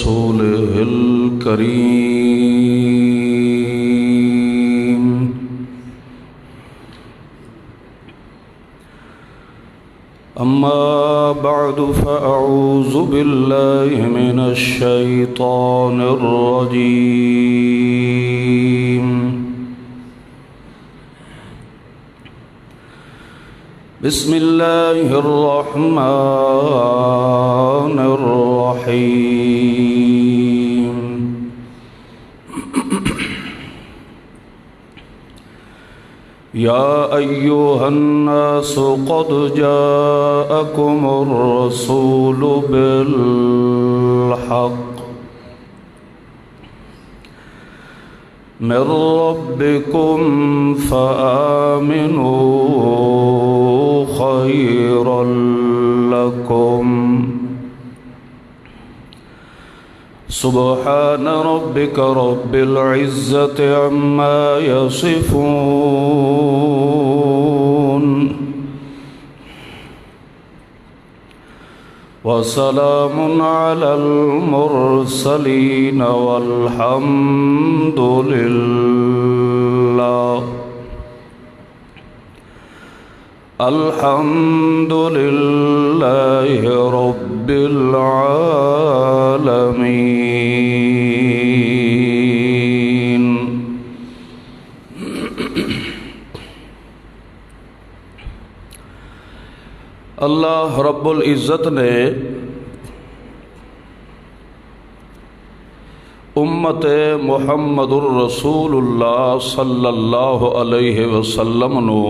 رسوله الكريم. أما بعد فأعوذ بالله من الشيطان الرجيم. بسم الله الرحمن الرحيم. يا أيها الناس قد جاءكم الرسول بالحق من ربكم فآمنوا خيرا لكم. سبحان ربك رب العزة عما يصفون وسلام على المرسلين والحمد لله رب العالمين. اللہ رب العزت نے امت محمد الرسول اللہ صلی اللہ علیہ وسلم نو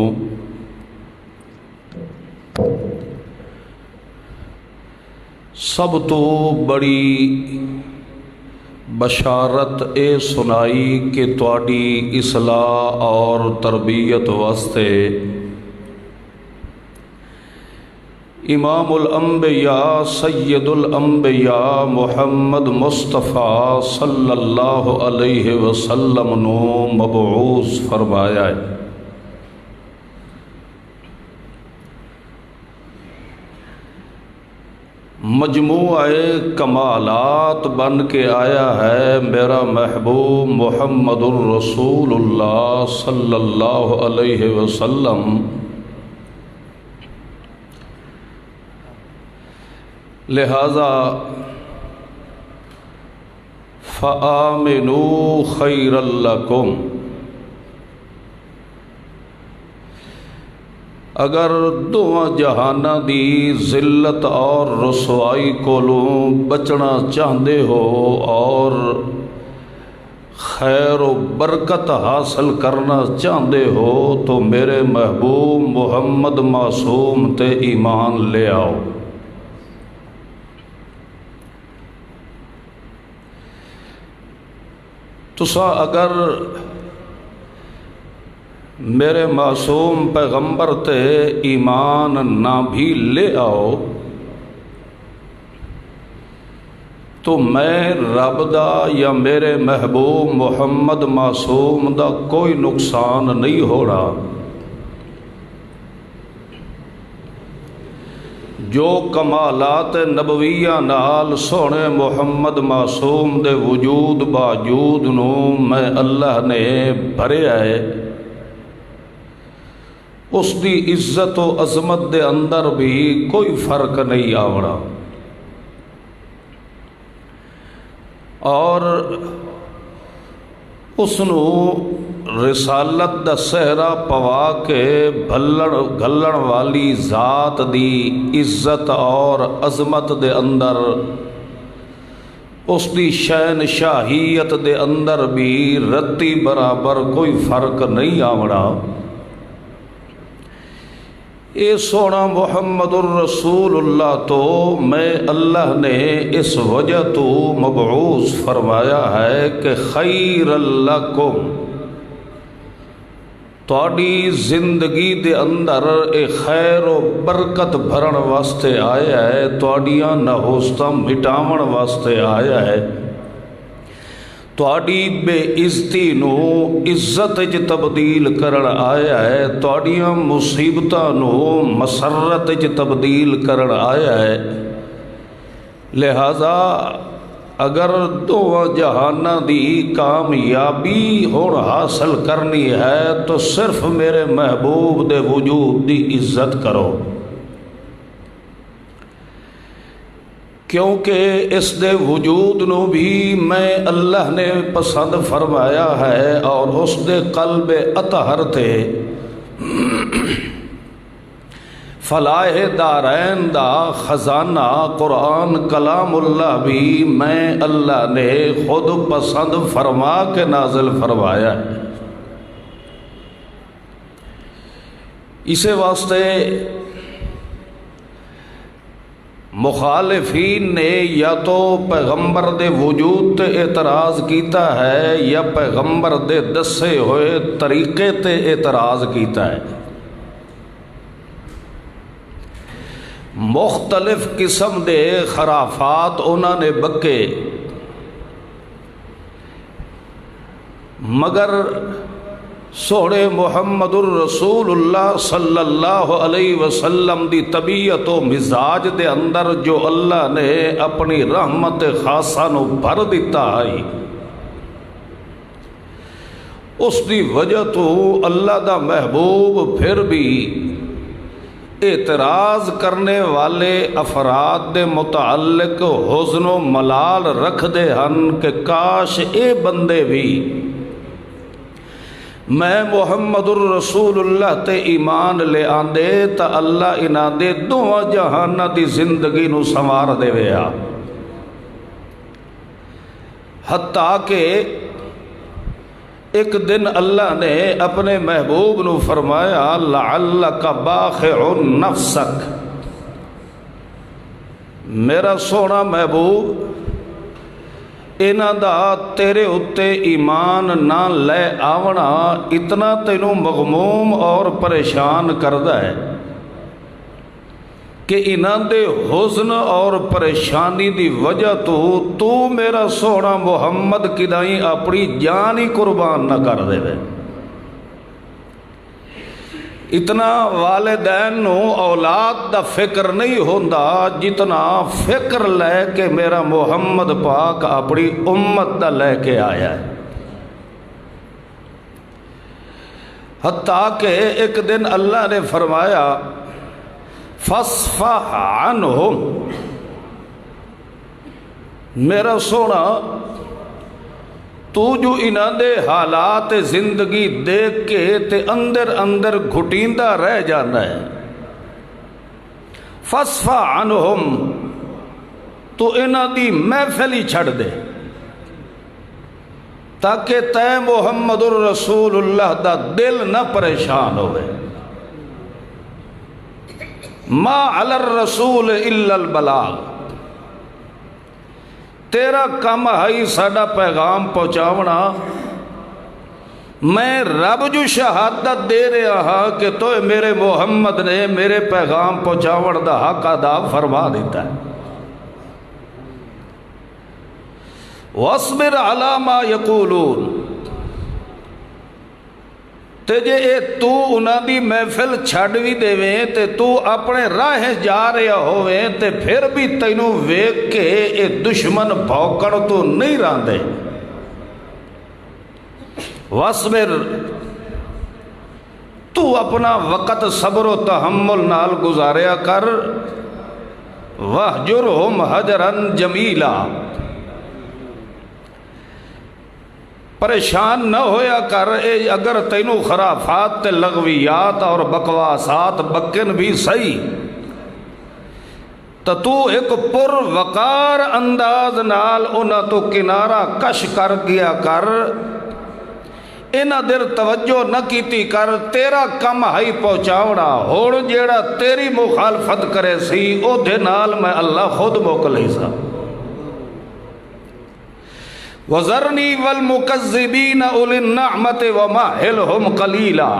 سب تو بڑی بشارت اے سنائی کہ تواڈی اصلاح اور تربیت واسطے امام الانبیاء سید الانبیاء محمد مصطفیٰ صلی اللہ علیہ وسلم نو مبعوث فرمایا ہے. مجموعہ کمالات بن کے آیا ہے میرا محبوب محمد الرسول اللہ صلی اللہ علیہ وسلم. لہذا فآمنوا خیرا لکم، اگر دونوں جہانہ دی ذلت اور رسوائی کولوں بچنا چاہتے ہو اور خیر و برکت حاصل کرنا چاہتے ہو تو میرے محبوب محمد معصوم تے ایمان لے آؤ. تسا اگر میرے معصوم پیغمبر تے ایمان نہ بھی لے آؤ تو میں رب دا یا میرے محبوب محمد معصوم دا کوئی نقصان نہیں ہونا. جو کمالات نبویہ نال سونے محمد معصوم دے وجود باوجود نو میں اللہ نے بھریا ہے، اس دی عزت و عظمت دے اندر بھی کوئی فرق نہیں آوڑا. اور اس نو رسالت دا سہرا پوا کے گھلن والی ذات دی عزت اور عظمت دے اندر اس دی شہنشاہیت دے اندر بھی رتی برابر کوئی فرق نہیں آوڑا. اے سونا محمد الرسول اللہ تو میں اللہ نے اس وجہ تو مبعوث فرمایا ہے کہ خیر لکم، تواڈی زندگی دے اندر ایک خیر و برکت بھرن واسطے آیا ہے، تواڈیاں نہوستاں مٹاون واسطے آیا ہے، تواڈی بے عزتی نو عزت وچ تبدیل کرن آیا ہے، تواڈیاں مصیبتاں نو مسرت وچ تبدیل کرن آیا ہے. لہذا اگر دو جہاناں دی کامیابی ہون حاصل کرنی ہے تو صرف میرے محبوب دے وجود دی عزت کرو، کیونکہ اس دے وجود نو بھی میں اللہ نے پسند فرمایا ہے اور اس دے قلب اطہر تے فلاح دارین دا خزانہ قرآن کلام اللہ بھی میں اللہ نے خود پسند فرما کے نازل فرمایا ہے۔ اسی واسطے مخالفین نے یا تو پیغمبر دے وجود تے اعتراض کیتا ہے یا پیغمبر دے دسے ہوئے طریقے تے اعتراض کیتا ہے۔ مختلف قسم دے خرافات انہوں نے بکے، مگر سونے محمد الرسول اللہ صلی اللہ علیہ وسلم دی طبیعت و مزاج دے اندر جو اللہ نے اپنی رحمت خاصہ نو بھر دیتا ہے، اس دی وجہ تو اللہ دا محبوب پھر بھی اعتراض کرنے والے افراد دے متعلق حزن و ملال رکھ دے ہن کہ کاش اے بندے بھی میں محمد الرسول اللہ تے ایمان لے آندے تا اللہ انہاں دے دوواں جہاناں دی زندگی نو سنوار دے ویا، حتیٰ کہ ایک دن اللہ نے اپنے محبوب نو فرمایا لعلک باخع نفسک، میرا سونا محبوب انہاں دا تیرے اتے ایمان نہ لے آونا اتنا تینوں مغموم اور پریشان کردہ ہے کہ انہاں دے حزن اور پریشانی دی وجہ تو میرا سونا محمد کدائیں اپنی جان ہی قربان نہ کر دے وے۔ اتنا والدین نو اولاد دا فکر نہیں ہوندا جتنا فکر لے کے میرا محمد پاک اپنی امت دا لے کے آیا ہے۔ حتیٰ کہ ایک دن اللہ نے فرمایا فاصفح عنہم، میرا سونا تو جو انہاں دے حالات زندگی دیکھ کے تے اندر اندر گھٹیندہ رہ جانا ہے، فاصفح عنہم، تو انہاں دی محفل ہی چھڑ دے تاکہ تے محمد الرسول اللہ دا دل نہ پریشان ہوئے۔ ما علی الرسول الا البلاغ، تیرا کم ہے ساڈا پیغام پہنچاونا، میں رب جو شہادت دے رہا ہاں کہ تو میرے محمد نے میرے پیغام پہنچاون دا حق ادا فرما دیتا ہے۔ واصبر علی ما یقولون، تے جے اے تو انہاں دی محفل چھڑ بھی دے تے تو اپنے راہ جا رہا ہوئے تے پھر بھی تینوں ویکھ کے اے دشمن بھوکڑ تو نہیں راندے۔ واصبر، تو اپنا وقت صبر و تحمل نال گزاریا کر، وَاہْجُرْهُمْ حَجْرًا جَمِيلًا، پریشان نہ ہویا کر اگر تینوں خرافات تے لغویات اور بکواسات بکن بھی صحیح تو ایک پر وقار انداز نال انہاں تو کنارہ کش کر گیا کر، انہاں دیر توجہ نہ کیتی کر، تیرا کم ہائی پہنچاونا، ہوڑ جیڑا تیری مخالفت کرے سی او دے نال میں اللہ خود موکلے سا۔ وَذَرْنِي وَالْمُكَذِّبِينَ أُولِي النَّعْمَةِ وَمَهِّلْهُمْ قَلِيلًا،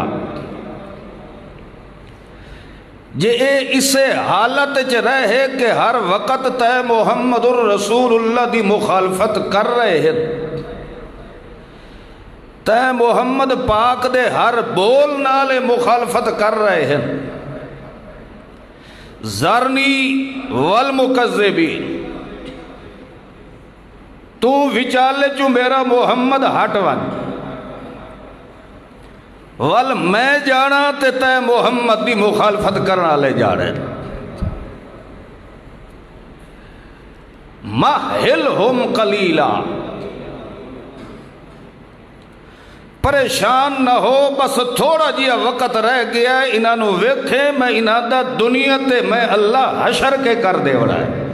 جے اسے حالت چ رہے کہ ہر وقت تے محمد الرسول اللہ دی مخالفت کر رہے ہیں، تے محمد پاک دے ہر بول نالے مخالفت کر رہے ہیں، ذرنی والمکذبین، تو وچالے چوں میرا محمد ہٹ ون ول میں جانا تے تے محمد دی مخالفت کرنا لے جانے مہلہم قلیلا پریشان نہ ہو بس تھوڑا جیا وقت رہ گیا ہے انہاں نو ویکھے میں انہاں دا دنیا تے میں اللہ حشر کے کر دے وڑا ہے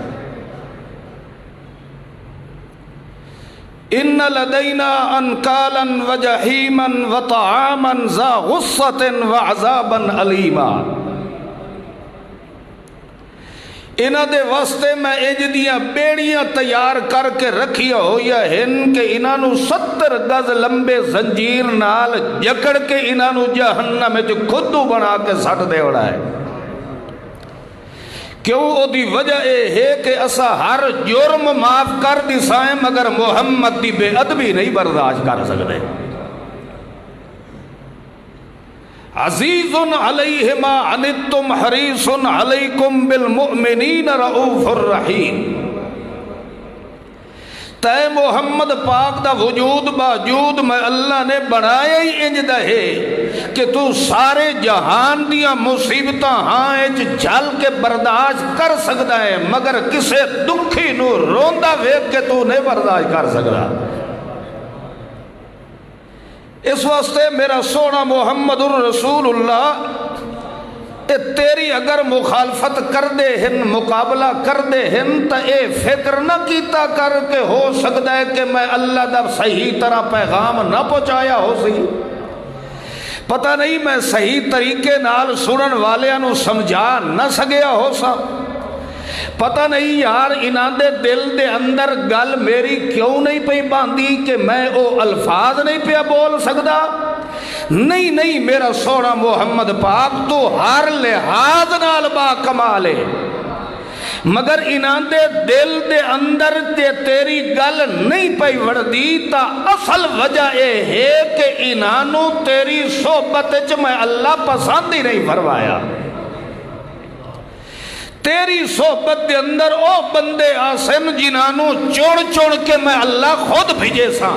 ان لدینا انکالا وجحیما وطعاما ذا غصۃ وعذابا علیما انہاں دے واسطے میں انج دیاں بیڑیاں تیار کر کے رکھیا ہویا ہن کہ انہاں نو 70 گز لمبے زنجیر نال جکڑ کے انہاں نو جہنم وچ کھدو بنا کے سٹ دے وڑا ہے کیوں او دی وجہ اے ہے کہ اسا ہر جرم معاف کر دی سائیں مگر محمد دی بے ادبی نہیں برداشت کر سکتے عزیز علیہ ما عنتم حریص علیکم بالمؤمنین رؤوف الرحیم تے محمد پاک دا وجود باوجود میں اللہ نے بنایا ہی انج دا ہے کہ تو سارے جہان دیاں مصیبتاں ہاں اچ جھل کے برداشت کر سکتا ہے مگر کسے دکھی نو روندا ویکھ کے تو نہیں برداشت کر سکتا اس واسطے میرا سونا محمد الرسول اللہ تیری اگر مخالفت کر دے ہن مقابلہ کر دے ہن تا اے فکر نہ کیتا کر کے ہو سکتا ہے کہ میں اللہ دا صحیح طرح پیغام نہ پہنچایا ہو سی پتہ نہیں میں صحیح طریقے نال سنن والیاں نو سمجھا نہ سگیا ہو سا پتہ نہیں یار انہاں دے دل دے اندر گل میری کیوں نہیں پئی باندھی کہ میں او الفاظ نہیں پیا بول سکدا نہیں میرا سونا محمد پاک تو ہر لحاظ نال با کمال ہے مگر انہاں دے دل دے اندر تے تیری گل نہیں پئی وڑدی تا اصل وجہ اے ہے کہ انہاں نو تیری صحبت وچ میں اللہ پسند ہی نہیں فرمایا تیری صحبت دے اندر او بندے آسن جنہاں نو چون کے میں اللہ خود بھیجے سا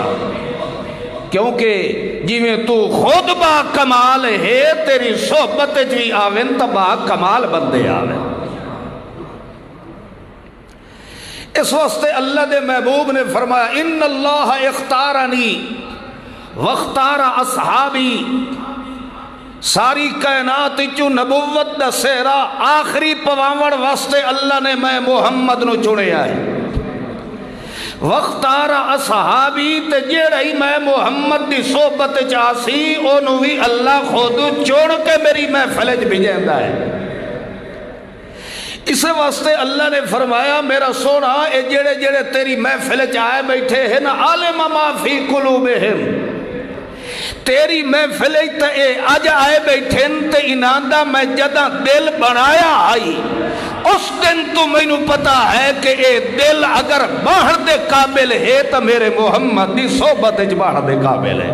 کیونکہ جی تو خود با کمال ہے تیری صحبت جی آوین تا با کمال بندے آوین اس واسطے اللہ دے محبوب نے فرمایا ان اللہ اختارنی واختار اصحابی ساری کائنات چو نبوت دا سہرا آخری پواوڑ واسطے اللہ نے میں محمد نو چنے آئے واختار اصحابی تے جیڑی میں محمد دی صحبت چاسی اونو بھی اللہ خود چوڑ کے میری محفل وچ بھیجیندا ہے اس واسطے اللہ نے فرمایا میرا سونا اے جیڑے تیری محفل وچ آئے بیٹھے ہیں نا عالم ما فی قلوبہم تیری محفل تے اے اج آئے بیٹھے تے انہاں دا میں جداں دل بنایا آئی اس دن تو میں نو پتا ہے کہ اے دل اگر باہر دے قابل ہے تو میرے محمد دی صحبت اچ باہر دے قابل ہے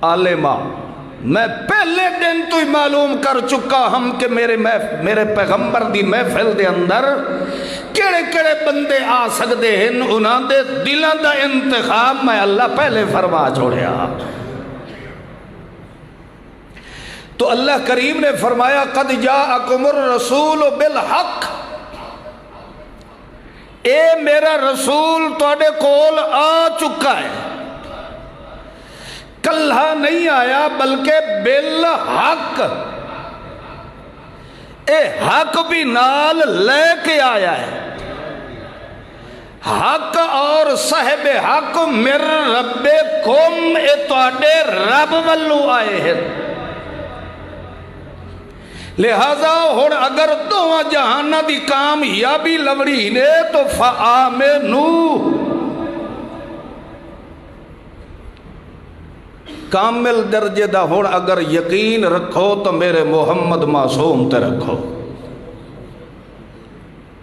عالمہ میں پہلے دن تو ہی معلوم کر چکا ہم کہ میرے پیغمبر دی محفل دے اندر کیڑے بندے آ سکتے ہیں انہاں دے دلان دا انتخاب میں اللہ پہلے فرما چھوڑیا تو اللہ کریم نے فرمایا قد جاءکم الرسول بالحق اے میرا رسول تواڈے کول آ چکا ہے کلھا نہیں آیا بلکہ بالحق اے حق بھی نال لے کے آیا ہے حق اور صاحب حق مر ربکم اے تواڈے رب والو آئے ہیں لہذا ہن اگر دوواں جہاناں دی کامیابی لوڑی نے تو فآمنو کامل درجے دا ہن اگر یقین رکھو تو میرے محمد معصوم تے رکھو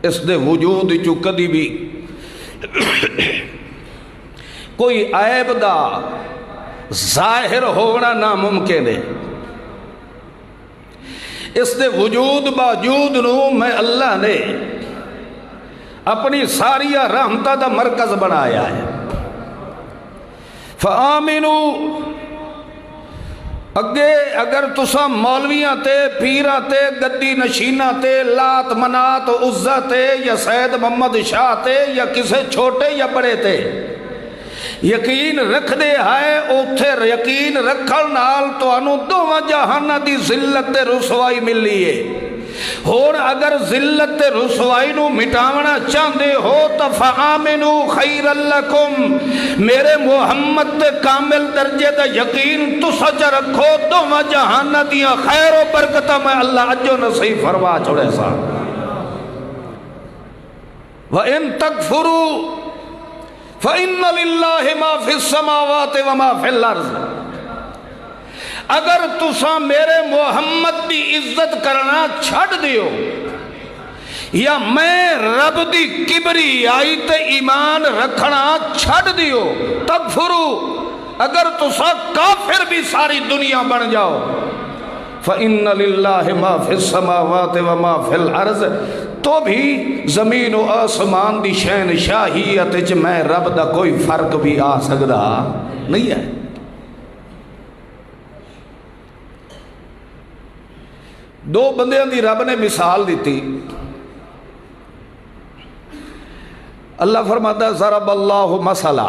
اس دے وجود چو کدی بھی کوئی عیب دا ظاہر ہونا ناممکن ہے اس دے وجود باوجود نو میں اللہ نے اپنی ساریا رحمتہ دا مرکز بنایا ہے۔ فآمنوا، اگے اگر تساں مولویاں تے پیراں تے گدی نشیناں تے لات منات عزا تے یا سید محمد شاہ تے یا کسے چھوٹے یا بڑے تے یقین رکھ دے ہے، اوتھے یقین رکھن نال تانوں دوواں جہاناں دی ذلت تے رسوائی ملی ہے۔ ہون اگر ذلت تے رسوائی نو مٹاونا چاہندے ہو تو فآمنوا خیر لکم، میرے محمد تے کامل درجے دا یقین تو سچ رکھو، دوواں جہاناں دیاں خیر و برکتاں میں اللہ اجو نصیب فرما چھوڑے سا۔ وَإِن تَكْفُرُوا فَإِنَّ لِلَّهِ مَا فِي السَّمَاوَاتِ وَمَا فِي الْأَرْضِ، اگر تساں میرے محمد دی عزت کرنا چھڑ دیو یا میں رب دی کبری آئی تے ایمان رکھنا چھڑ دیو، تکفرو، اگر تساں کافر بھی ساری دنیا بن جاؤ، فَإِنَّ لِلَّهِ مَا فِي السَّمَاوَاتِ وَمَا فِي الْأَرْضِ، تو بھی زمین و آسمان دی شہنشاہیت وچ میں رب دا کوئی فرق بھی آ سکدا نہیں ہے۔ دو بندیاں دی رب نے مثال دیتی، اللہ فرماتا ہے ضرب اللہ مثلا،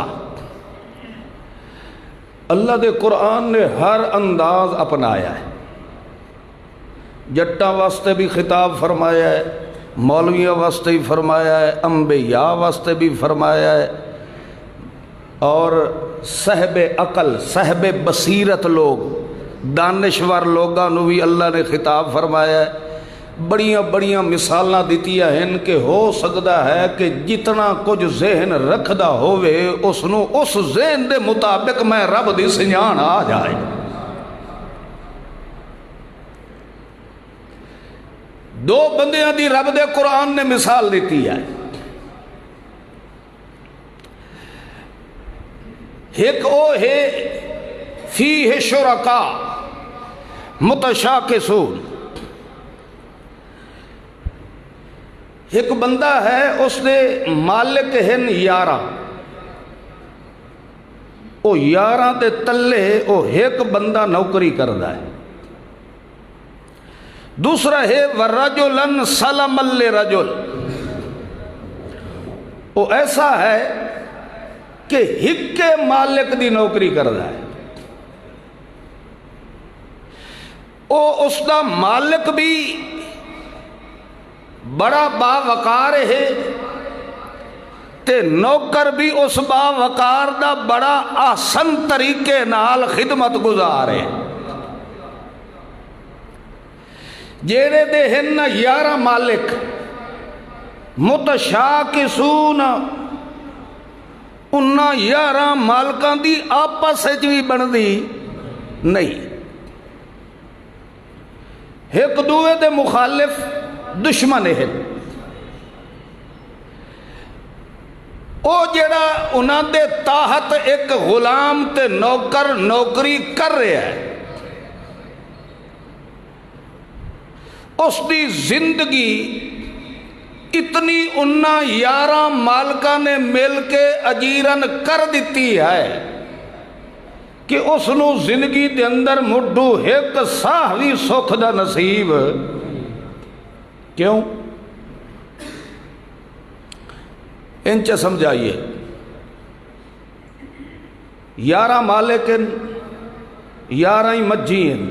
اللہ دے قرآن نے ہر انداز اپنایا ہے، جٹاں واسطے بھی خطاب فرمایا ہے، مولویوں واسطے بھی فرمایا ہے، انبیاء واسطے بھی فرمایا ہے، اور صاحب عقل صاحب بصیرت لوگ دانشور لوگاں نو بھی اللہ نے خطاب فرمایا ہے۔ بڑیاں بڑیاں مثالاں دیتیاں ہیں کہ ہو سکتا ہے کہ جتنا کچھ ذہن رکھدا ہوئے اس نو اس ذہن دے مطابق میں رب دی سنجان آ جائے۔ دو بندیاں دی رب دے قرآن نے مثال دیتی ہے، ایک او ہے فیہ شرکاء متشاکسون، ایک بندہ ہے اس نے مالک ہن 11، او 11 دے تلے او ایک بندہ نوکری کردا ہے۔ دوسرا ہے وَرَجُلًا سَلَمًا لِرَجُلٍ، وہ ایسا ہے کہ ہکے مالک دی نوکری کردا ہے، او اس دا مالک بھی بڑا باوقار ہے تے نوکر بھی اس باوقار دا بڑا آسن طریقے نال خدمت گزار ہے۔ جیڑے دے ہن 11 مالک متشاکسون، انہاں 11 مالکاں دی آپس وچ بھی بندی نہیں، ایک دوے دے مخالف دشمن ہے۔ او جڑا انہاں دے تحت ایک غلام تے نوکر نوکری کر رہا ہے، اس دی زندگی اتنی انہاں 11 مالکاں نے مل کے اجیرن کر دیتی ہے کہ اس نو زندگی دے اندر مڈو ایک ساہ وی سکھ دا نصیب کیوں؟ انچہ سمجھائیے، 11 مالک ہیں، 11 ہی مجھی ہیں،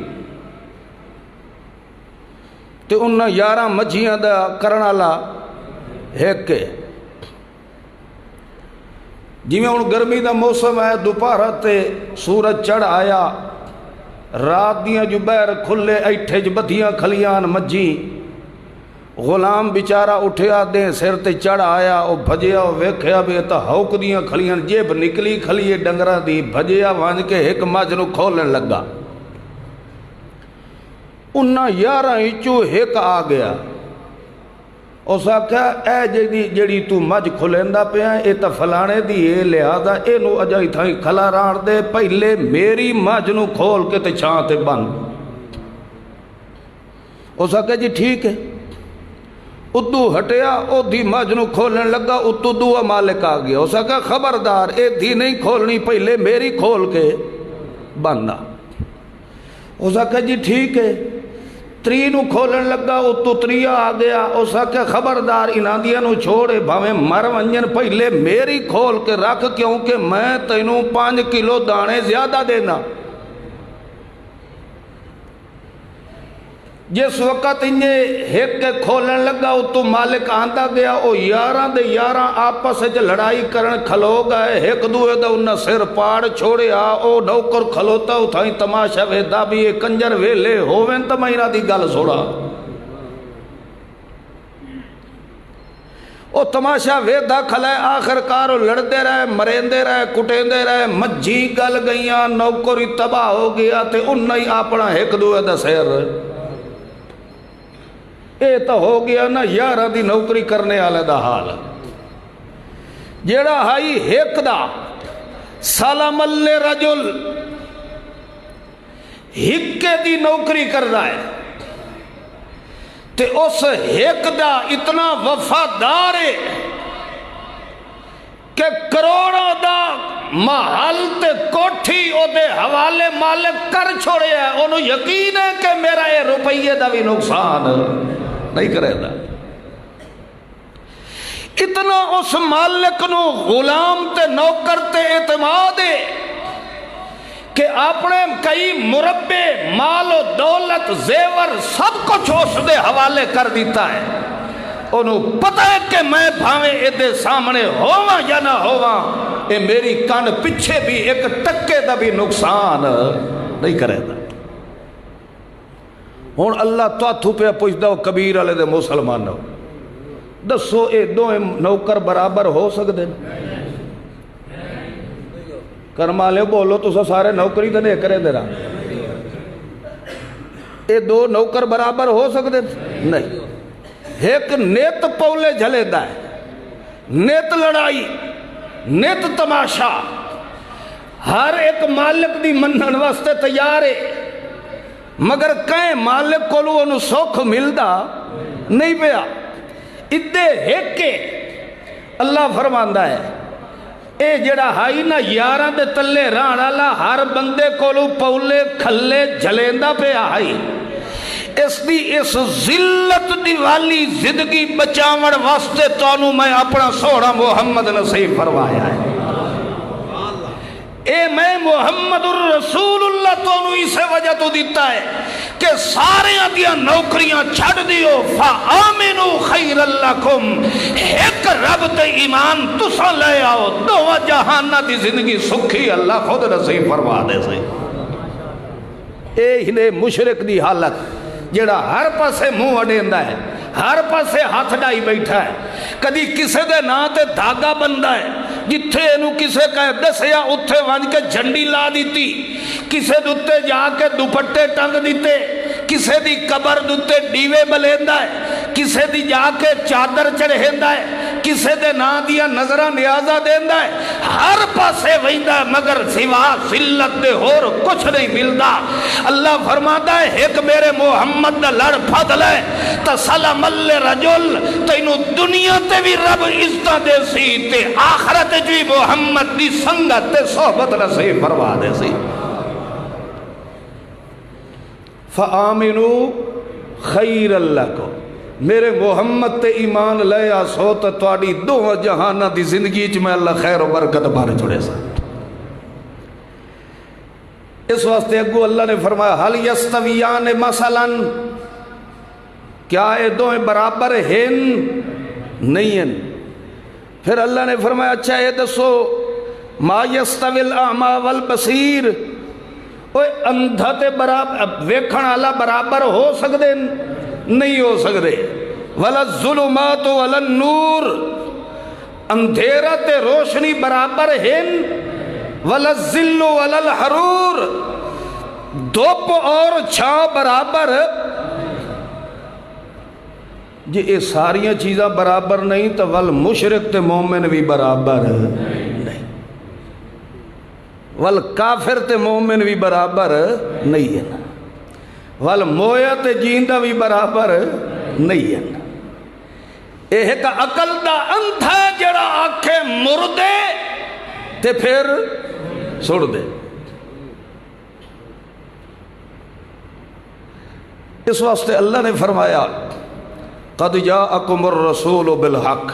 تے انہاں 11 مجھیاں دا کرن والا ایک ہے۔ جی میں ان گرمی دا موسم ہے، دوپہر تے سورج چڑھ آیا، رات دیاں جو بیر کھلے ایٹھے جو بدیاں کھلیاں مجھی، غلام بیچارہ اٹھیا دے سر تے چڑھ آیا، او بھجیا ویکھیا بھی تا ہوک دیاں کھلیاں، جیب نکلی کھلیے ڈنگرہ دی، بھجیا وانج کے ایک مجھ نو کھولن لگا، انہاں 11 ہچو ایک آ گیا، اس آکھیا اے جڑی تو مجھ کھلیندا پیا اے تا فلانے دی اے، لہذا اے نو اجائی تھائی کھلا ران دے، پہلے میری مجھ نو کھول کے تے چھان تے بند۔ اس آکھیا جی ٹھیک ہے، ادو ہٹیا او دی مجھ نو کھولن لگا، اتو دوا مالک آ گیا، اس کہا خبردار اے دی نہیں کھولنی، پہلے میری کھول کے بننا۔ اس کہا جی ٹھیک ہے، تری نو کھولن لگا، اتو تریا آ گیا، اس کہا خبردار انہاں نو چھوڑے بھاویں مر ونجن، پہلے میری کھول کے رکھ، کیونکہ میں تینوں 5 کلو دانے زیادہ دینا۔ جس وقت انہیں ایک کے کھولن لگا، اتو مالک آندہ گیا، او 11 دے 11 آپس وچ لڑائی کرن کھلو گئے، ایک دوے دا انہاں سر پاڑ چھوڑیا، او نوکر کھلوتا اتھائیں تماشا ویدا بھی یہ کنجر ویلے ہوویں تا میں انہاں دی گل سوڑا۔ او تماشا ویدا کھلائے، آخر کار لڑدے رہے، مریندے رہے، کٹیندے رہے، مجھی گل گئیاں، نوکری تباہ ہو گیا، تے انہاں ہی اپنا ایک دوے دا سر اے تو ہو گیا نا 11 دی نوکری کرنے والے دا حال۔ جیڑا ہائی ایک دا سلام اللہ رجل ہکے دی نوکری کر رہا ہے، تے اس ایک دا اتنا وفادار ہے کہ کروڑوں دا محل تے کوٹھی او دے حوالے مالک کر چھوڑے ہے، انہوں یقین ہے کہ میرا یہ روپیے دا بھی نقصان نہیں کرے دا۔ اتنا اس مالک نو غلام تے نوکر تے اعتماد ہے کہ اپنے کئی مربے مال و دولت زیور سب کچھ اس دے حوالے کر دیتا ہے۔ انہوں پتہ ہے کہ میں بھاویں ادھے سامنے ہوا یا نہ ہوا، اے میری کان پچھے بھی ایک ٹکے دا بھی نقصان نہیں کرے دا۔ ہون اللہ تو پہ پوچھتا ہو کبیر والے دے مسلمان ہو، دسو اے دو نوکر برابر ہو سکتے ہیں؟ کرما لے بولو تو سارے نوکری تو نہیں کرے دے رہا، اے دو نوکر برابر ہو سکتے ہیں؟ نہیں۔ ایک نیت پولے جھلے دا ہے، نیت لڑائی، نیت تماشا، ہر ایک مالک دی منن واسطے تیار ہے، مگر کہیں مالک کو لو انہوں سوکھ ملدا نہیں پیا۔ ادھے ایک کے اللہ فرماندہ ہے، اے جڑا ہائی نا 11 دے تلے رانا لا ہر بندے کو لو پولے کھلے جھلیندہ پہ آئی، اس دی اس ذلت دی والی زندگی بچاون واسطے تانوں میں اپنا سوڑا محمد نصیب فرمایا ہے۔ اے میں محمد الرسول اللہ تانوں اسے وجہ تو دیتا ہے کہ سارے دیا نوکریاں چھڑ دیو، فَآمِنُوا خَيْرًا لَكُمْ، ایک رب تے ایمان تسا لے آؤ، دو جہانہ دی زندگی سکھی اللہ خود نصیب فرما دے سے۔ اے ہنے مشرک دی حالت جڑا ہر پاسے منہ اڈیندا ہے، ہر پاسے ہاتھ ڈائی بیٹھا ہے، کدی کسے دے نا تے دھاگا بندہ ہے، جتھے انہوں کسے کہے دسیا اتھے وانج کے جھنڈی لا دیتی، کسے دوتے جا کے دوپٹے ٹنگ دیتے، کسے دی قبر دوتے ڈیوے بلیندہ ہے، کسے دی جا کے چادر چڑھیندہ ہے، کسے دے نا دیا نظرہ نیازہ دیندہ ہے، ہر پاسے ویندہ ہے، مگر سوا ذلت دے اور کچھ نہیں ملدا۔ اللہ فرماتا ہے ایک میرے محمد دا لڑ پھدل ہے، تسلم اللہ رجل، تینو دنیا تے بھی رب عزتہ دے سی، تے آخرت جوی محمد دی سنگت تے صحبت نصیب فرما دے سی۔ فَآمِنُوا خَيْرًا لَكُمْ، میرے محمد تے ایمان لے آسو تا تواڈی دو جہانہ دی زندگی چ میں اللہ خیر و برکت بارے چھوڑے سا۔ اس واسطے اگو اللہ نے فرمایا حل یستویان مثلا، کیا اے دو برابر ہیں؟ نہیں ہیں۔ پھر اللہ نے فرمایا اچھا اے دسو ما یستوی الاعمی والبصیر، اوہ اندھا تے برابر ویکھن والا برابر ہو سکتے نہیں ہو سکتے، ولا الظلمات ولا النور، اندھیرا تے روشنی برابر ہیں، ولا الظل ولا الحرور، دھوپ اور چھاؤں برابر، جی یہ ساریاں چیزاں برابر نہیں تو والمشرک تے مومن بھی برابر نہیں، والکافر تے مومن بھی برابر نہیں ہے، والمویا تے جیندہ بھی برابر نہیں ہے۔ ایک عقل دا انتھا جڑا آکھے مردے تے پھر سڑ دے. اس واسطے اللہ نے فرمایا قد جاءکم الرسول بالحق.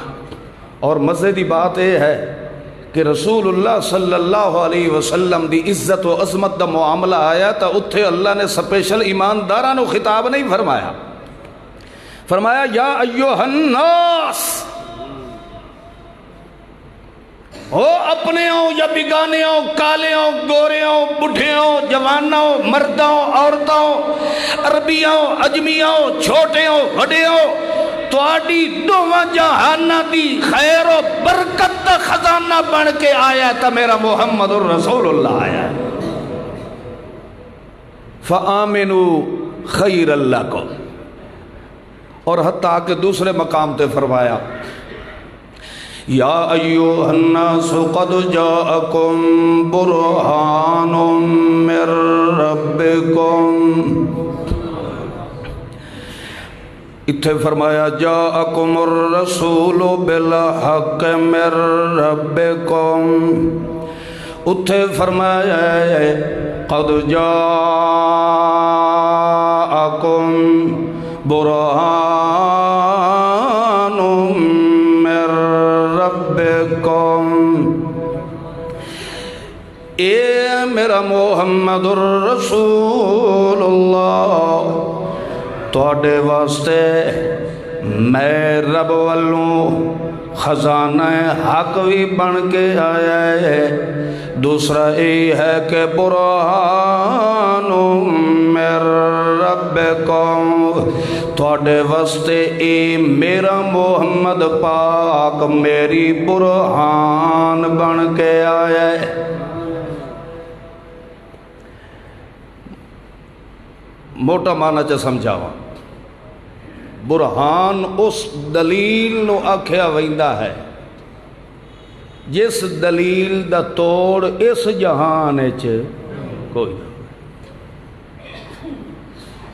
اور مزے دی بات یہ ہے کہ رسول اللہ صلی اللہ علیہ وسلم دی عزت و عظمت دا معاملہ آیا تا اتھے اللہ نے سپیشل ایماندارانو خطاب نہیں فرمایا. فرمایا یا ایوہ الناس، ہو اپنے ہوں یا بگانے ہوں، کالے ہوں، گورے ہوں، بڈھے ہوں، جوانہ ہوں، مردہ ہوں، عورتہ ہوں، عربی ہوں، عجمی ہوں، چھوٹے ہوں، بڑے ہوں، تو آڈی دوواں جہانہ دی خیر و برکت دا خزانہ بن کے آیا تا میرا محمد الرسول اللہ آیا. فَآمِنُوا خَيْرَ لَكُمْ. اور حتیٰ کہ دوسرے مقام تے فرمایا یا ایوہ الناس قد جاءکم برہان من ربکم. اتھے فرمایا جاءکم الرسول بالحق من ربکم. اتھے فرمایا قد جاءکم برہان من ربکم. اے میرا محمد الرسول اللہ، تواڈے واسطے میں رب والوں خزانہ حق بھی بن کے آیا ہے. دوسرا یہ ہے کہ برہان من ربکم، تواڈے واسطے اے میرا محمد پاک میری برہان بن کے آیا ہے. موٹا معنی چا سمجھاواں. برہان اس دلیل نو آکھیا ویندا ہے جس دلیل دا توڑ اس جہان وچ کوئی نہ.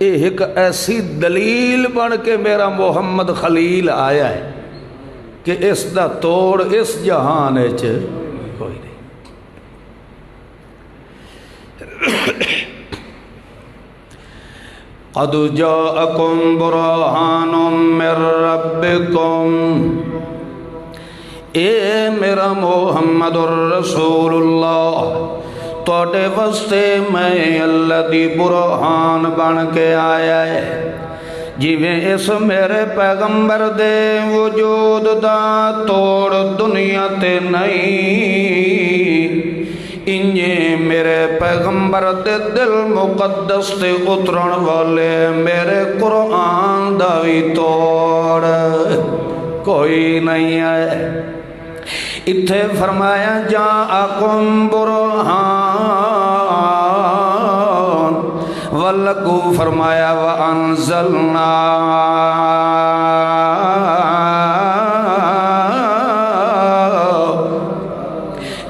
یہ ایک ایسی دلیل بن کے میرا محمد خلیل آیا ہے کہ اس دا توڑ اس جہان وچ کوئی نہیں. قد جاءکم برہان من ربکم. اے میرا محمد الرسول اللہ، توڑے واسطے میں اللہ دی برہان بن کے آیا ہے. جیویں اس میرے پیغمبر دے وجود دا توڑ دنیا تے نہیں، انجے میرے پیغمبر دے دل مقدس تے اترن والے میرے قرآن دا بھی توڑ کوئی نہیں ہے. اتھے فرمایا جاءکم برہان، واللکو فرمایا وانزلنا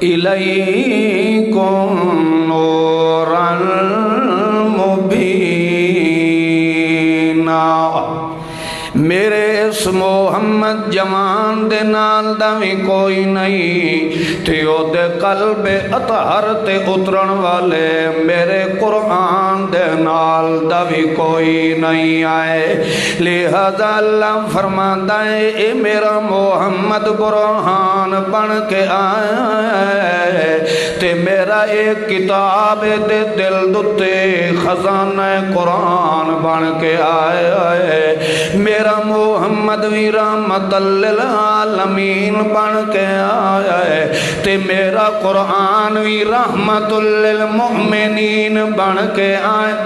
الیکم نورا مبینا. میرے اس محمد جوان دے نال دا بھی کوئی نہیں، تے او دے قلب اطہر تے اترن والے میرے قرآن دے نال دا بھی کوئی نہیں آئے. لہذا اللہ فرماتا ہے اے میرا محمد برہان بن کے آئے تے میرا ایک کتاب دے دل دتے خزانہ قرآن بن کے آئے. میرا محمد وی رحمت للعالمین بن کے آیا ہے تے میرا قرآن وی رحمت للمؤمنین بن کے آیا.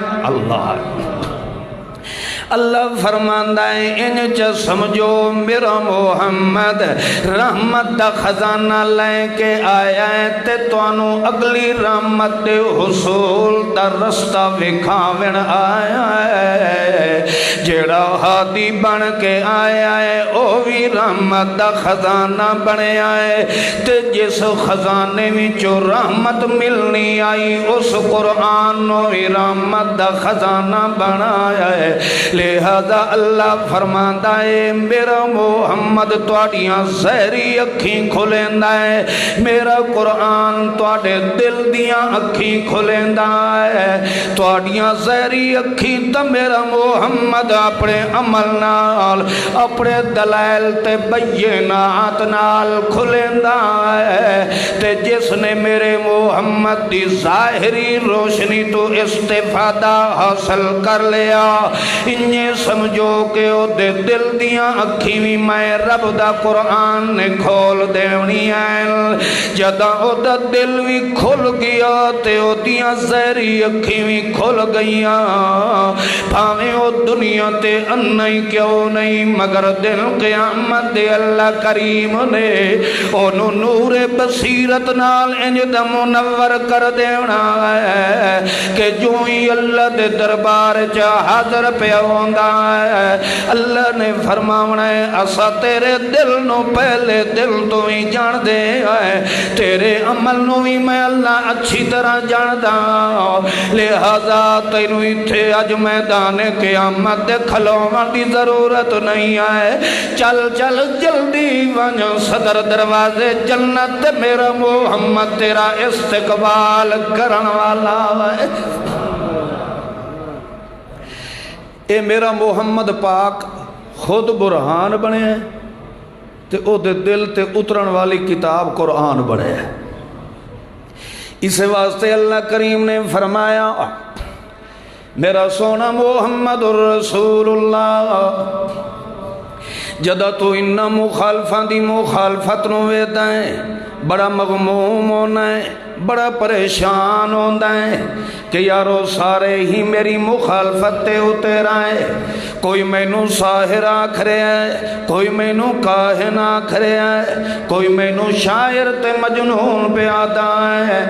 اللہ فرماندہ ہے انچ سمجھو میرا محمد رحمت دا خزانہ لے کے آیا ہے تے توانو اگلی رحمت دے حصول دا رستہ وکھاون آیا ہے. جیڑا ہادی بن کے آیا ہے او بھی رحمت دا خزانہ بنے آئے تے جس خزانے وچوں رحمت ملنی آئی اس قرآن نو بھی رحمت دا خزانہ بنایا ہے. لہذا اللہ فرماندا ہے میرا محمد تواڈیاں زہری اکھیں کھولیندا ہے، میرا قرآن تواڈے دل دیاں اکھیں کھولیندا ہے، تواڈیاں زہری اکھیں تے میرا محمد اپنے عمل نال اپنے دلائل تے بینات نال کھولیندا ہے، تے جس نے میرے محمد دی ظاہری روشنی تو استفادہ حاصل کر لیا، انہیں سمجھو کہ او دے دل دیاں اکھیں بھی میں رب دا قرآن نے کھول دیونی ہیں، جدہ او دا دل بھی کھل گیا تے او دیاں زہری اکھیں بھی کھل گئیاں، بھاویں او دنیا تے انہی کیوں نہیں مگر دل قیامت دے اللہ کریم نے انہوں نور بصیرت نال انج دا منور کر دیونا ہے کہ جو ہی اللہ دے دربار چا حاضر پہ ہوندا ہے، اللہ نے فرماونا ہے اسا تیرے دل نو پہلے دل تو ہی جان دے ہے، تیرے عمل نو ہی میں اللہ اچھی طرح جان دا، لہذا تینو تھے اج میدان قیامت دے کھلوان دی ضرورت نہیں ہے، چل چل جلدی ون صدر دروازے جنت میرا محمد تیرا استقبال کرن والا ہے۔ اے میرا محمد پاک خود برہان بنے ہیں تے او دے دل تے اترن والی کتاب قرآن بنے ہیں، اس واسطے اللہ کریم نے فرمایا میرا سونا محمد الرسول اللہ جدہ تو انہا مخالفان دی مخالفت نو ویدہ ہے بڑا مغموم ہونا ہے، بڑا پریشان ہونا ہے کہ یارو سارے ہی میری مخالفت تے اترا ہے، کوئی مینوں ساحر آکھ رہا ہے، کوئی مینوں کاہن آکھ رہا ہے، کوئی مینوں شاعر تے مجنون پہ آتا ہے۔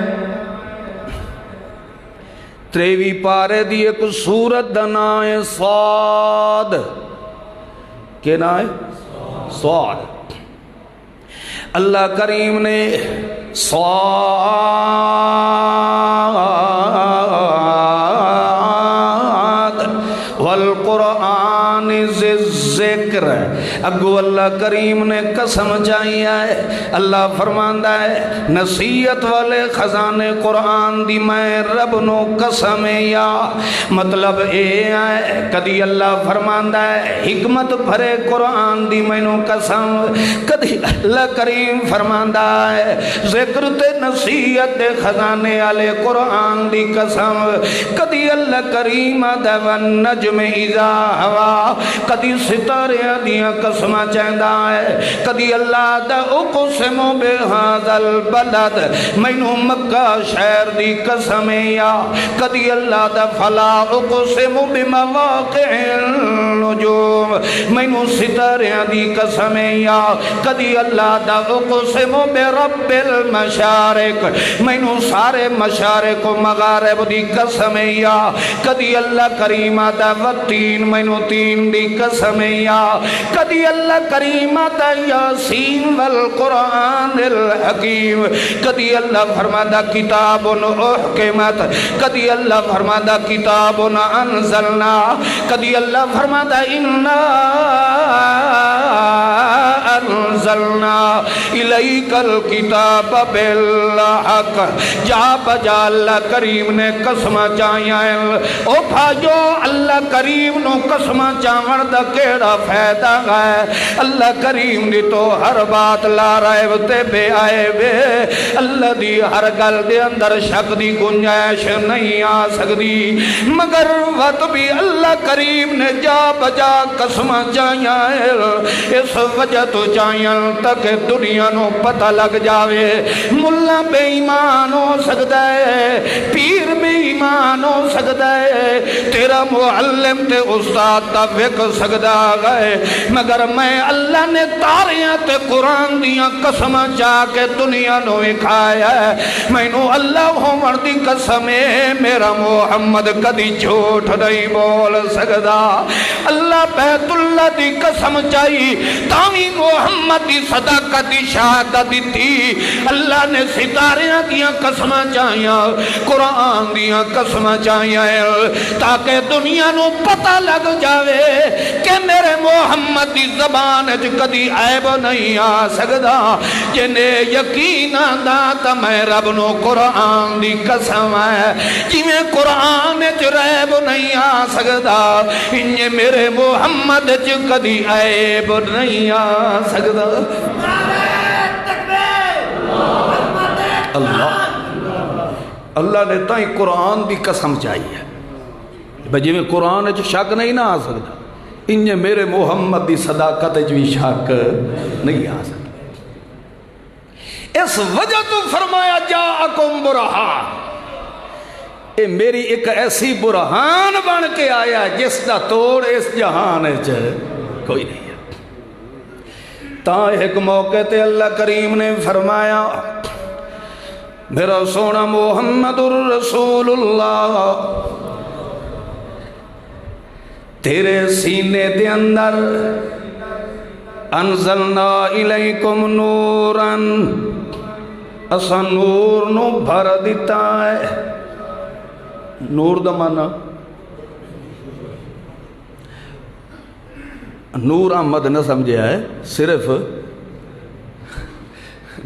تریوی پارے دی ایک سورت دا نام ہے صاد، کہ نام ہے صاد، اللہ کریم نے صاد والقرآن ذی الذکر، اگو اللہ کریم نے قسم چاہی ہے، اللہ فرماندہ ہے نصیحت والے خزانے قرآن دی میں رب نو قسم یا، مطلب اے ہے کدی اللہ فرماندہ ہے حکمت بھرے قرآن دی میں نو قسم، کدی اللہ کریم فرماندہ ہے ذکر تے نصیحت دے خزانے والے قرآن دی قسم، کدی اللہ کریم دا والنجم اذا ہوا، کدی ستارے دیاں قسمہ چاہندہ ہے، کدی اللہ دا اقسم بہذا البلد مینو مکہ شہر دی قسم یا، کدی اللہ دا فلا اقسم بمواقع النجوم مینو ستارے دی قسم یا، کدی اللہ دا اقسم برب المشارق مینو سارے مشارق و مغارب دی قسم یا، کدی اللہ کریمہ دا والتین مینو تین دی قسم یا، کدی اللہ کریمہ دا یاسین والقرآن الحکیم، کدی اللہ فرمادا کتاب احکمت، کدی اللہ فرمادا کتاب انزلنا، کدی اللہ فرمادا انا انزلنا الیک الکتاب بالحق، جا بجا اللہ کریم نے قسمہ چاہیاں، او بھائیو اللہ کریم نو قسمہ چاہن دا کیڑا فائدہ ہے، اللہ کریم دی تو ہر بات لا رائب تے بے آئے بے، اللہ دی ہر گل دے اندر شک دی گنجائش نہیں آ سکتی، مگر وقت بھی اللہ کریم نے جا بجا قسمہ چاہیاں، اس وجہ تو چاہیاں تک دنیا نو پتہ لگ جاوے، ملا بے ایمان ہو سکتا ہے، پیر بے ایمان ہو سکتا ہے، تیرا معلم تے استاد تا وک سکتا ہے، مگر میں اللہ نے تاریاں تے قرآن دیاں قسم چاہ کے دنیا نو اکھایا ہے، میں نو اللہ ہمر دی قسم ہے میرا محمد کدی جھوٹ نہیں بول سکتا، اللہ بیت اللہ دی قسم چاہی تاوی محمد دی صداقت دی شہادت دیتی اللہ نے ستاریاں دیاں قسمہ چاہیاں قرآن دیاں قسمہ چاہیاں تاکہ دنیا نو پتہ لگ جاوے کہ میرے محمد دی زبان اچ کدی عیب نہیں آ سکدا جنہیں یقین آندا تا میں رب نو قرآن دی قسم ہے جویں قرآن اچ عیب نہیں آ سکدا انہیں میرے محمد اچ کدی عیب نہیں آ سکدا اللہ نے تائیں قرآن دی قسم چاہیے بھئی میں قرآن اچ شک نہیں نہ آ سکتا انہیں میرے محمد دی صداقت اچ بھی شک نہیں آ سکتا اس وجہ تو فرمایا جاءکم برہان اے میری ایک ایسی برہان بن کے آیا جس دا توڑ اس جہان اچ کوئی نہیں ہے تاں ایک موقع تے اللہ کریم نے فرمایا میرا سونا محمد الرسول اللہ تیرے سینے دے اندر انزلنا الیکم نوراً اسا نور نو بھر دیتا ہے نور دا مانا نور احمد نہ سمجھے ہے صرف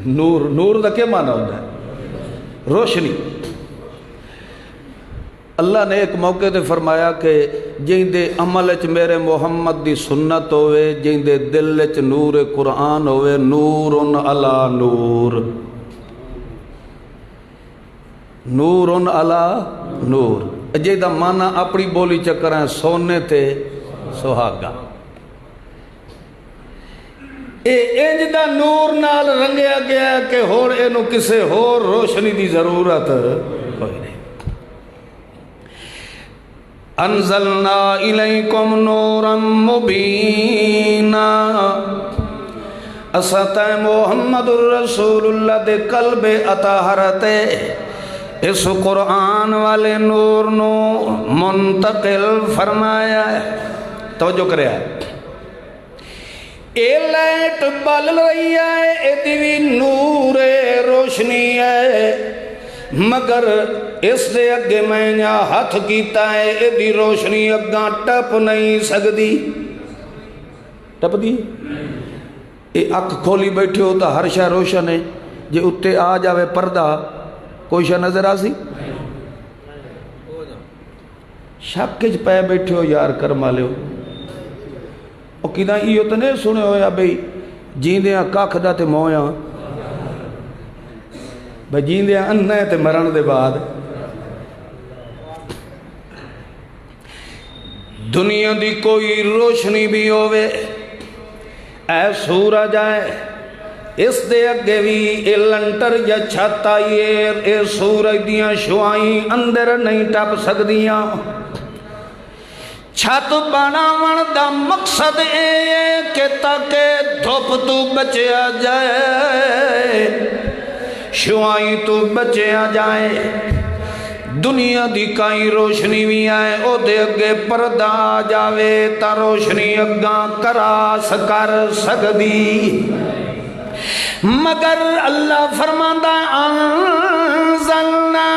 نور دا کیا مانا ہوتا ہے روشنی اللہ نے ایک موقع تے فرمایا کہ جن دے عمل اچ میرے محمد دی سنت ہوئے جن دے دل اچ نور قرآن ہوئے نورن علا نور نورن علا نور جے دا مانا اپنی بولی چکر ہیں سونے تے سہاگا اے انج دا نور نال رنگیا گیا کہ ہور اینو کسے ہور روشنی دی ضرورت کوئی نہیں انزلنا الیکم نورا مبینا اساتہ محمد الرسول اللہ دے قلب اطہرت اس قرآن والے نور نو منتقل فرمایا ہے توجہ کرے ہے اے لائٹ بل رہی ہے اے دیوی نور روشنی ہے مگر اس دے اگے میں نے ہاتھ کیتا ہے اے دی روشنی اگاں ٹپ نہیں سکدی ٹپ دی اے اکھ کھولی بیٹھے ہو تا ہر شے روشن ہے جے اتے آ جاوے پردہ کوئی شے نظر آسی شکج پہ بیٹھے ہو یار کرما لے ہو اور کدھا یہ تو نہیں سنے ہویا بھئی جیندیاں کاکھ دا تے مویاں بھئی جیندیاں انہ تے مرن دے بعد دنیا دی کوئی روشنی بھی ہوئے اے سورج آئے اس دے اگے بھی اے لنٹر یا چھت آئیے اے سورج دیاں شوائیں اندر نہیں ٹپ سکدیاں چھت بناون دا مقصد اے کہ تاکہ دھوپ تو بچیا جائے شوائیں تو بچیا جائے دنیا دی کئی روشنی بھی آئے او دے اگے پردہ آ جاوے تا روشنی اگاں کراس کر سکدی مگر اللہ فرماندہ انزلنا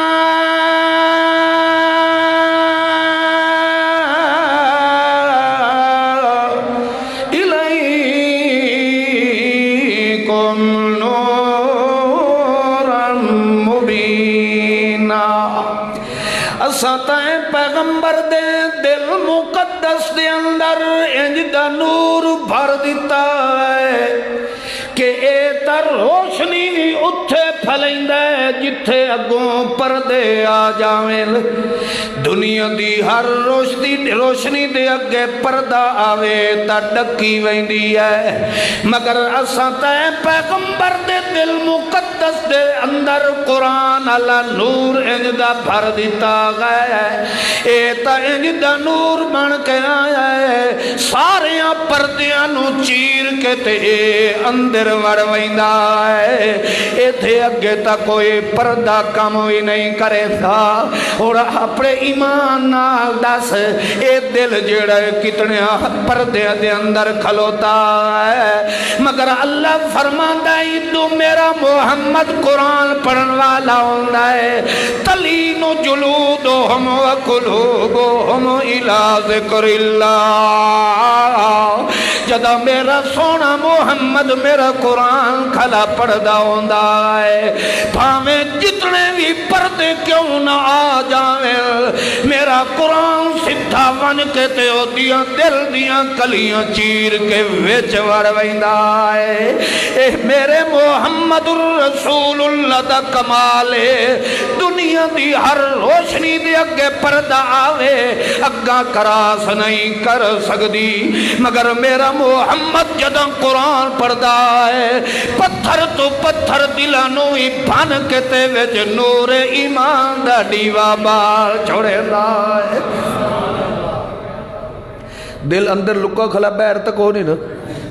ساتائیں پیغمبر دے دل مقدس دے اندر انج دا نور بھر دیتا ہے کہ اے تر روشنی اتھے پھلیندہ ہے جتھے اگوں پردے آ جاویں دنیا دی ہر روشنی دے اگے پردہ آوے تا ڈکی ویندی ہے مگر اساں تے پیغمبر دے دل مقدس دے اندر قرآن اللہ نور انج دا بھر دیتا گیا ہے اے تا انج دا نور بن کے آیا ہے سارے ساریاں پردیاں نو چیر کے تے اندر وڑ ویندا ہے، ایتھے اگے تا کوئی پردہ کم بھی نہیں کرے تھا۔ اور اپنے ایمان نال دس اے دل جڑا کتنے پردے دے اندر کھلوتا ہے، مگر اللہ فرماندا ہے تو میرا محمد قرآن پڑھن والا ہوندا ہے، تلین جلودہم وقلوبہم الی ذکر اللہ۔ جدا میرا سونا محمد میرا قرآن کھلا پڑھدا ہوندا ہے، بھاویں جتنے بھی پردے کیوں نہ آ جاویں، میرا قرآن سدھا ون کے تے دیاں دل دیاں کلیاں چیر کے وچ وڑ ویندا ہے۔ اے میرے محمد الرسول اللہ دا کمال ہے، دنیا دی ہر روشنی دے اگے پردہ آوے اگاں کراس نہیں کر سکدی، مگر میرا محمد جداں قرآن پڑھدا ہے پتھر تو پتھر دلاں نوں ہی بھن کے تے وچ نور ایمان دا ڈیوا بال چھوڑے دا ہے۔ دل اندر لکا کھلا باہر تک ہو نہیں نا،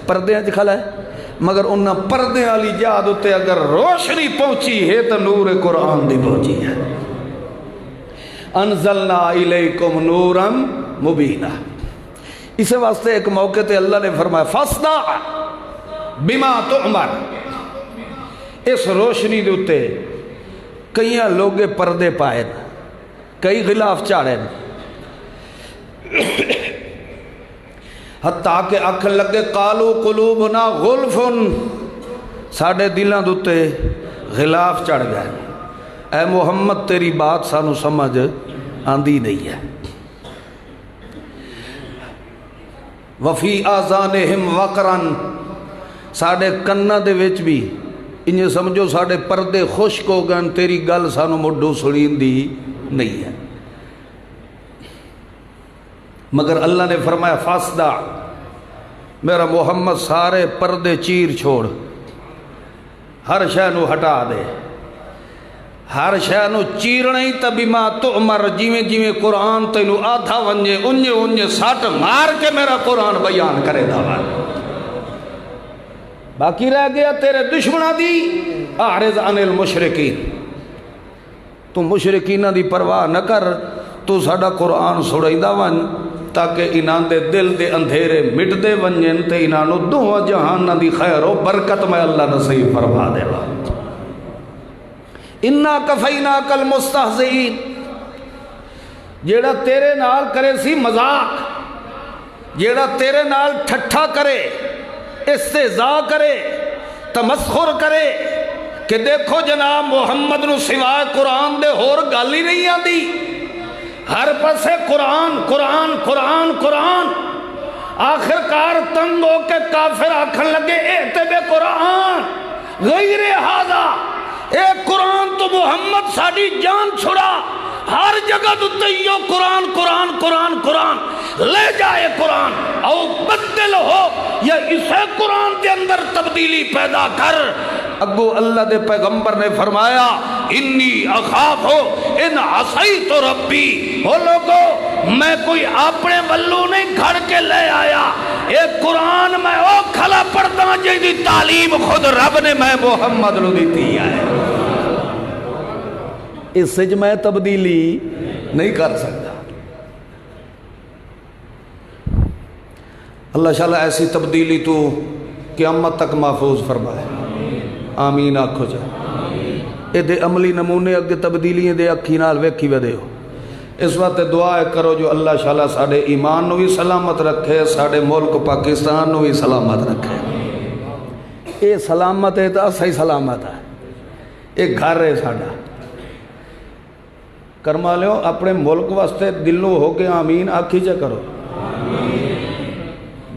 پردے اچ کھلا ہے، مگر انہاں پردے والی جاد اتے اگر روشنی پہنچی ہے تو نور قرآن دی پہنچی ہے۔ انزلنا الیکم نورا مبینا۔ اس واسطے ایک موقع تے اللہ نے فرمایا فاصدع بما تؤمر، اس روشنی دے اتے کئی لوگے پردے پائے، کئی غلاف چاڑے، حتیٰ کہ آکھن لگے قالو قلوبنا غلفن، ساڑھے دلاں دوتے غلاف چڑھ گئے، اے محمد تیری بات سانو سمجھ آندی نہیں ہے۔ وفی آذانہم وقرن، ساڑھے کنہ دے وچ بھی انہیں سمجھو ساڑھے پردے خشک ہو گئے، تیری گل سانو مڈو سنین دی نہیں ہے۔ مگر اللہ نے فرمایا فاصدع، میرا محمد سارے پردے چیر چھوڑ، ہر شے نو ہٹا دے، ہر شے نو چیرنا ہی تبھی ما تؤمر، جیویں جیویں قرآن تینو آدھا ونجے انجے انجے ساٹھ مار کے میرا قرآن بیان کرے دعویٰ۔ باقی رہ گیا تیرے دشمنہ دی اعرض عن المشرکین، تو مشرکینہ دی پرواہ نہ کر، تو ساڑا قرآن سڑائیدہ ون تاکہ انہاں دے دل دے اندھیرے مٹ دے ونجن تے انہاں نو دو جہان دی خیر و برکت میں اللہ نصیب فرما دے گا۔ انا کفیناک المستہزئین، جیڑا تیرے نال کرے سی مذاق، جیڑا تیرے نال ٹھٹھا کرے، استہزاء کرے، تمسخر کرے کہ دیکھو جناب محمد نو سوائے قرآن دے ہور گل ہی نہیں آتی، ہر پسے قرآن قرآن قرآن قرآن، آخرکار تنگ ہو کے کافر آکھن لگے اے بے قرآن غیر ھذا، اے قرآن تو محمد ساڑی جان چھڑا، ہر جگہ تو قرآن قرآن قرآن قرآن، لے جائے قرآن او بدل ہو یا اسے قرآن کے اندر تبدیلی پیدا کر۔ اگو اللہ دے پیغمبر نے فرمایا انی اخاف ہو ان عصیت ربی، وہ لوگو میں کوئی اپنے بلو نہیں گھڑ کے لے آیا، ایک قرآن میں او کھلا پڑھتا جی دی تعلیم خود رب نے میں محمد نو دیتی ہے، اس سے میں تبدیلی نہیں کر سکتا۔ اللہ شاءاللہ ایسی تبدیلی تو قیامت تک محفوظ فرمائے، آمین آکھو جا۔ اے دے عملی نمونے اگے تبدیلیاں دے اکھی نال ویکھی ودے ہو، اس وقت دعا کرو جو اللہ شاءاللہ ساڑھے ایمان نو بھی سلامت رکھے، ساڑھے ملک پاکستان نو بھی سلامت رکھے۔ اے سلامت ہے تو صحیح سلامت ہے، ایک گھر ہے ساڑھا کرما لیو، اپنے ملک واسطے دلوں ہو کے آمین آکھی جا کرو۔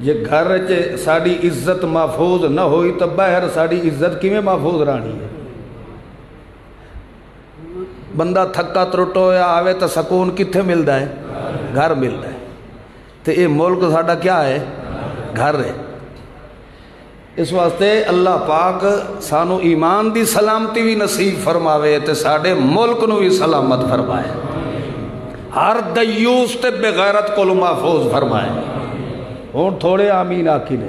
جے گھر ساڑی عزت محفوظ نہ ہوئی تو باہر ساڑی عزت کی میں محفوظ رہنی ہے۔ بندہ تھکا ترٹو یا آوے تو سکون کتھے ملدا ہے؟ گھر ملدا ہے۔ تو یہ ملک ساڑا کیا ہے؟ گھر ہے۔ اس واسطے اللہ پاک سانو ایمان دی سلامتی بھی نصیب فرماوے تے ساڑے ملک نو بھی سلامت فرمائے، ہر دیوس تے بغیرت کو محفوظ فرمائے۔ ہوں تھوڑے آمین آکی نے،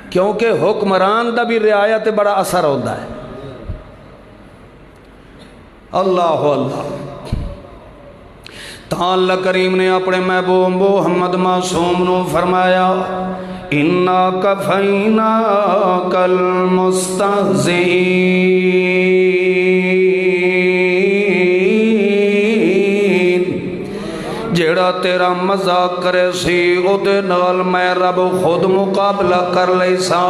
کیونکہ حکمران دا بھی رعایت بڑا اثر ہوتا ہے۔ اللہ اللہ، تعالی کریم نے اپنے محبوب محمد معصوم نو فرمایا اِنَّا كَفَيْنَاكَ الْمُسْتَهْزِئِينَ، جیڑا تیرا مذاق کرے سی او دے نال میں رب خود مقابلہ کر لئی سا،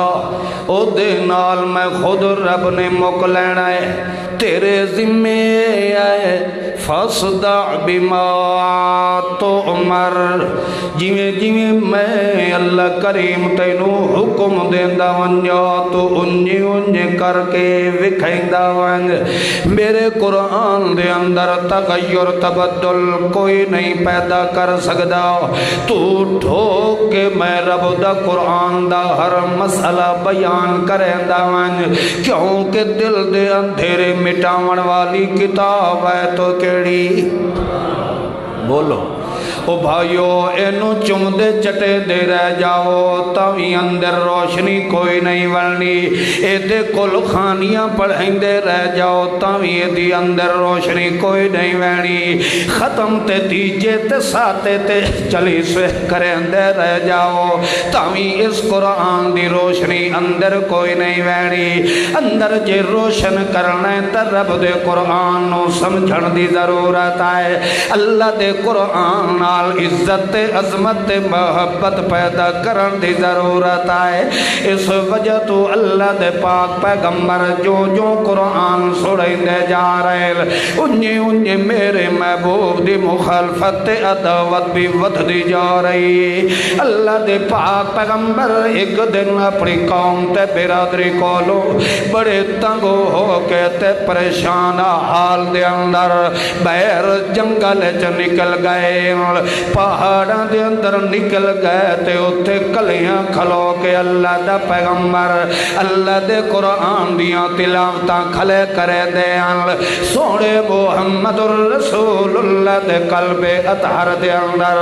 او دے نال میں خود رب نے مک لینا ہے، تیرے ذمے آئے فَاصْدَعْ بِمَا تُؤْمَرْ، جویں جویں میں اللہ کریم تینوں حکم دیندا ونجا تو انجے انجے کر کے وکھیندا ونج۔ میرے قرآن دے اندر تغیر تبدل کوئی نہیں پیدا کر سکدا، تو ٹھوک کے میں رب دا قرآن دا ہر مسئلہ بیان کریندا ونج، کیونکہ دل دے اندھیرے مٹاون والی کتاب ہے تو کیڑی؟ بولو او بھائیو، اینو چم دے چٹے دے رہ جاؤ تاوی اندر روشنی کوئی نہیں ورنی، اے دے کل خانیاں پڑھیں دے رہ جاؤ تاوی دی اندر روشنی کوئی نہیں ورنی، ختم تے تیجے تے ساتے تے چلی سوہ کریں دے رہ جاؤ تاوی اس قرآن دی روشنی اندر کوئی نہیں ورنی۔ اندر جے روشن کرنے تے رب دے قرآن نو سمجھن دی ضرورت ہے، اللہ دے قرآن عزت عظمت محبت پیدا کرن دی ضرورت ہے۔ اس وجہ تو اللہ دے پاک پیغمبر جو جو قرآن سڑیں دے جا رہے انہیں انہیں میرے محبوب دی مخالفت عداوت بھی ود دی جا رہی۔ اللہ دے پاک پیغمبر ایک دن اپنی قوم تے برادری کولو بڑے تنگو ہو کے تے پریشان حال دے اندر بہر جنگل چ نکل گئے، پہاڑاں دے اندر نکل گئے تے اتے کلیاں کھلو کے اللہ دا پیغمبر اللہ دے قرآن دیاں تلاوتاں کھلے کرے دے سوڑے محمد الرسول اللہ دے قلب اطہر دے اندر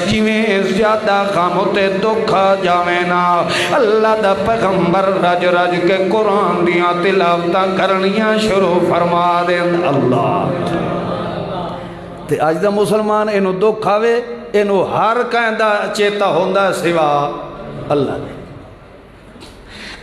جویں زیادہ غم تے دکھا جاویں نا، اللہ دا پیغمبر رج رج کے قرآن دیاں تلاوتاں کرنیاں شروع فرما دیں۔ اللہ تے آج دا مسلمان اینو دکھ آوے اینو ہر کہندہ چیتا ہوندہ سوا اللہ دے۔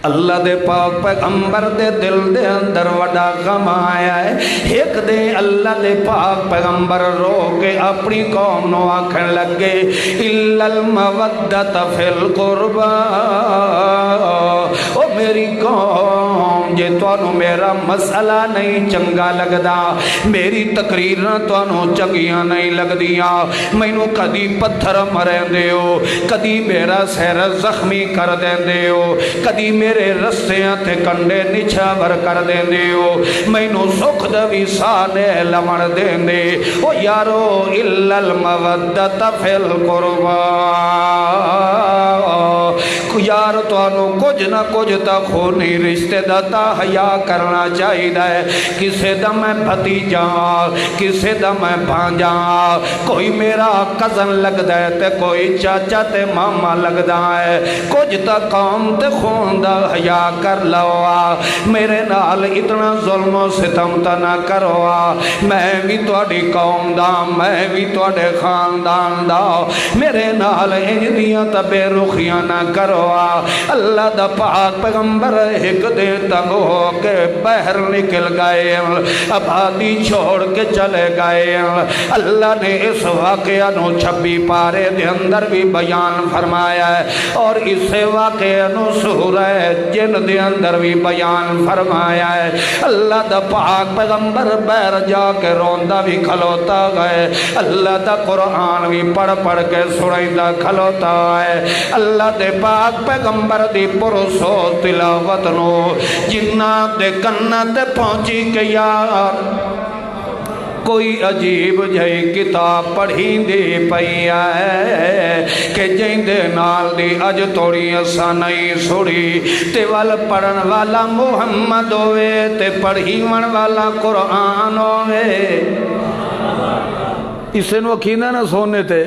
اللہ دے پاک پیغمبر دے دل دے اندر وڈا غم آیا ہے، ایک دے اللہ دے پاک پیغمبر رو کے اپنی قوم نو آکھن لگے اِلَّا الْمَوَدَّةَ فِي الْقُرْبَى، او میری قوم جے توانو میرا مسئلہ نہیں چنگا لگدا، میری تقریرنا توانو چنگیاں نہیں لگدیاں، مینو کدی پتھر مرے دیو، کدی میرا سیر زخمی کر دے دیو، کدی میرے رستیاں تے کنڈے نچھاور کر دے دیو، مینو سکھ دوی سانے لمن دے دے، او یارو اِلَّا الْمَوَدَّةَ فِي الْقُرْبَى، یار توانو کچھ نہ کچھ تا خونی رشتے داتا حیا کرنا چاہی دائے، کسے دا میں بھتیجا کسے دا میں بھانجا، کوئی میرا کزن لگ دائے تے کوئی چاچا تے ماما لگ دائے، کچھ تا قوم تے خون دا حیا کر لوا، میرے نال اتنا ظلم و ستم تا نہ کروا، میں بھی توڑی قوم دا میں بھی توڑے خاندان دا، میرے نال انجدیاں تا بے رخیاں نہ کروا۔ اللہ دا پاک پیغمبر ایک دن تنگ ہو کے بحر نکل گئے، آبادی چھوڑ کے چلے گئے، اللہ نے اس واقعہ نو 26 پارے دے اندر بھی بیان فرمایا ہے، اور اس واقعہ نو سورہ جن دے اندر بھی بیان فرمایا ہے۔ اللہ دا پاک پیغمبر بحر جا کے روندہ بھی کھلوتا گئے، اللہ دا قرآن بھی پڑھ پڑھ کے سنائیدہ کھلوتا ہے، اللہ دے پاک پیغمبر دی پرسو تلاوت نو جنہ دے کنہ تے پہنچی کہ یار کوئی عجیب جائی کتاب پڑھیں دی پئی ہے کہ جائیں دے نال دی اج توڑی اسا نہیں سوڑی، تے وال پڑھن والا محمد ہوئے تے پڑھی من والا قرآن ہوئے، اسے نو اکھیندہ نہ سونے تے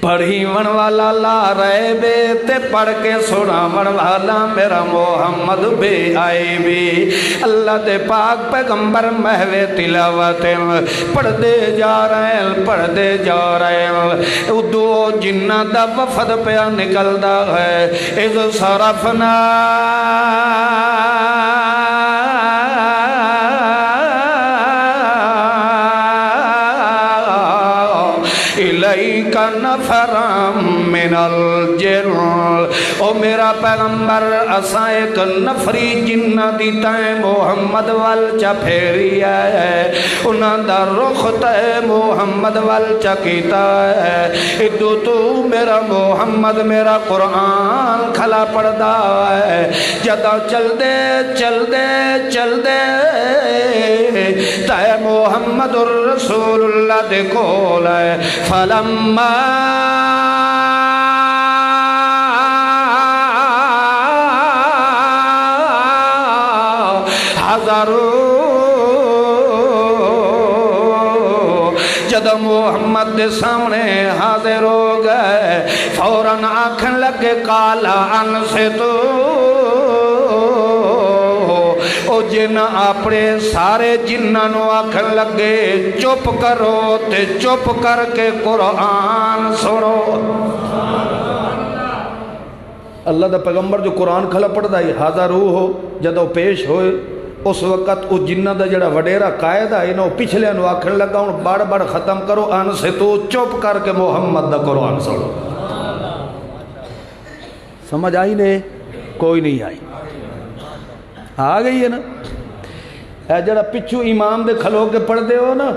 پڑھی من والا لا رہے بے تے پڑھ کے سنا من والا میرا محمد بے آئے بے اللہ دے پاک پیغمبر محوے تلاوت پڑھ دے جا رہے ہیں ادو جنہ دا وفد پیا نکل دا ہے اذ صرفنا الیک نفرا من الجن او میرا پیغمبر اساں ایک نفری جنہ دی تائیں محمد وال چا پھیری ہے انہاں دا رخ تے محمد وال چا کیتا ہے ادو تو میرا محمد میرا قرآن کھلا پڑدا ہے جدا چل دے تے محمد الرسول اللہ دے کول ہے فلما جد محمد دے سامنے حاضر ہو گئے فوراً آنکھن لگے کالا انصتو او جن اپنے سارے جنہوں آنکھن لگے چپ کرو تے چپ کر کے قرآن سنو اللہ دا پیغمبر جو قرآن کھلا پڑھدا ہے حاضر ہو جدو پیش ہوئے اس وقت او جنہ دا جڑا وڈیرا قائد ہے انہوں پچھلے انہوں آکھن لگا ان بڑ ختم کرو ان سے تو چپ کر کے محمد دا قرآن سنو سمجھ آئی نے کوئی نہیں آئی آ گئی ہے نا اے جڑا پچھو امام دے کھلو کے پڑھ دے ہو نا